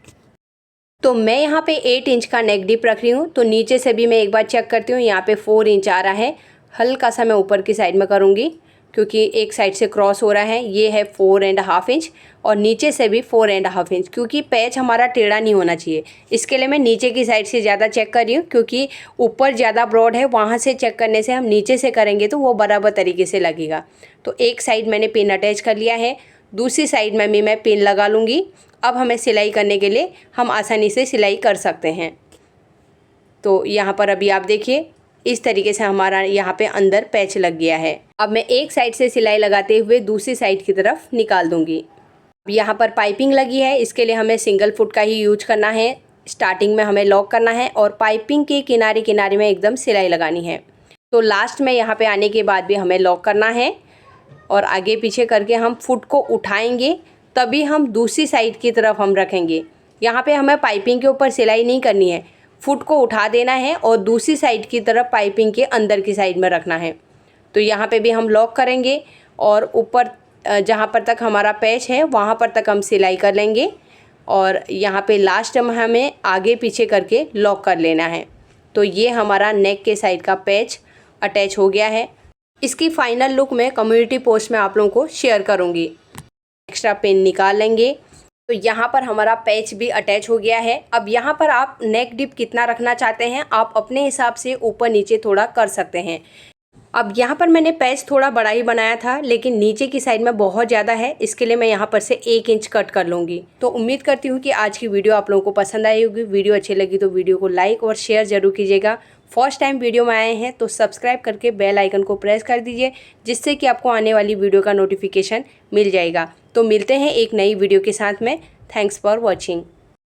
तो मैं यहाँ पे 8 इंच का नेक डीप रख रही हूँ। तो नीचे से भी मैं एक बार चेक करती हूँ। यहाँ पे 4 इंच आ रहा है। हल्का सा मैं ऊपर की साइड में करूँगी, क्योंकि एक साइड से क्रॉस हो रहा है। ये है 4.5 इंच और नीचे से भी 4.5 इंच, क्योंकि पैच हमारा टेढ़ा नहीं होना चाहिए। इसके लिए मैं नीचे की साइड से ज़्यादा चेक कर रही हूँ, क्योंकि ऊपर ज़्यादा ब्रॉड है, वहाँ से चेक करने से हम नीचे से करेंगे तो वो बराबर तरीके से लगेगा। तो एक साइड मैंने पिन अटैच कर लिया है, दूसरी साइड में भी मैं पिन लगा लूँगी। अब हमें सिलाई करने के लिए हम आसानी से सिलाई कर सकते हैं। तो यहाँ पर अभी आप देखिए, इस तरीके से हमारा यहाँ पे अंदर पैच लग गया है। अब मैं एक साइड से सिलाई लगाते हुए दूसरी साइड की तरफ निकाल दूँगी। अब यहाँ पर पाइपिंग लगी है, इसके लिए हमें सिंगल फुट का ही यूज करना है। स्टार्टिंग में हमें लॉक करना है और पाइपिंग के किनारे किनारे में एकदम सिलाई लगानी है। तो लास्ट में यहाँ पे आने के बाद भी हमें लॉक करना है और आगे पीछे करके हम फुट को उठाएंगे, तभी हम दूसरी साइड की तरफ हम रखेंगे। यहाँ पे हमें पाइपिंग के ऊपर सिलाई नहीं करनी है, फुट को उठा देना है और दूसरी साइड की तरफ पाइपिंग के अंदर की साइड में रखना है। तो यहाँ पे भी हम लॉक करेंगे और ऊपर जहाँ पर तक हमारा पैच है वहाँ पर तक हम सिलाई कर लेंगे और यहाँ पे लास्ट में हमें आगे पीछे करके लॉक कर लेना है। तो ये हमारा नेक के साइड का पैच अटैच हो गया है। इसकी फाइनल लुक मैं कम्युनिटी पोस्ट में आप लोगों को शेयर करूँगी। एक्स्ट्रा पिन निकाल लेंगे। तो यहाँ पर हमारा पैच भी अटैच हो गया है। अब यहाँ पर आप नेक डिप कितना रखना चाहते हैं आप अपने हिसाब से ऊपर नीचे थोड़ा कर सकते हैं। अब यहाँ पर मैंने पैच थोड़ा बड़ा ही बनाया था लेकिन नीचे की साइड में बहुत ज़्यादा है, इसके लिए मैं यहाँ पर से 1 इंच कट कर लूँगी। तो उम्मीद करती हूँ कि आज की वीडियो आप लोगों को पसंद आई होगी। वीडियो अच्छी लगी तो वीडियो को लाइक और शेयर ज़रूर कीजिएगा। फर्स्ट टाइम वीडियो में आए हैं तो सब्सक्राइब करके बेल आइकन को प्रेस कर दीजिए, जिससे कि आपको आने वाली वीडियो का नोटिफिकेशन मिल जाएगा। तो मिलते हैं एक नई वीडियो के साथ में। Thanks for watching.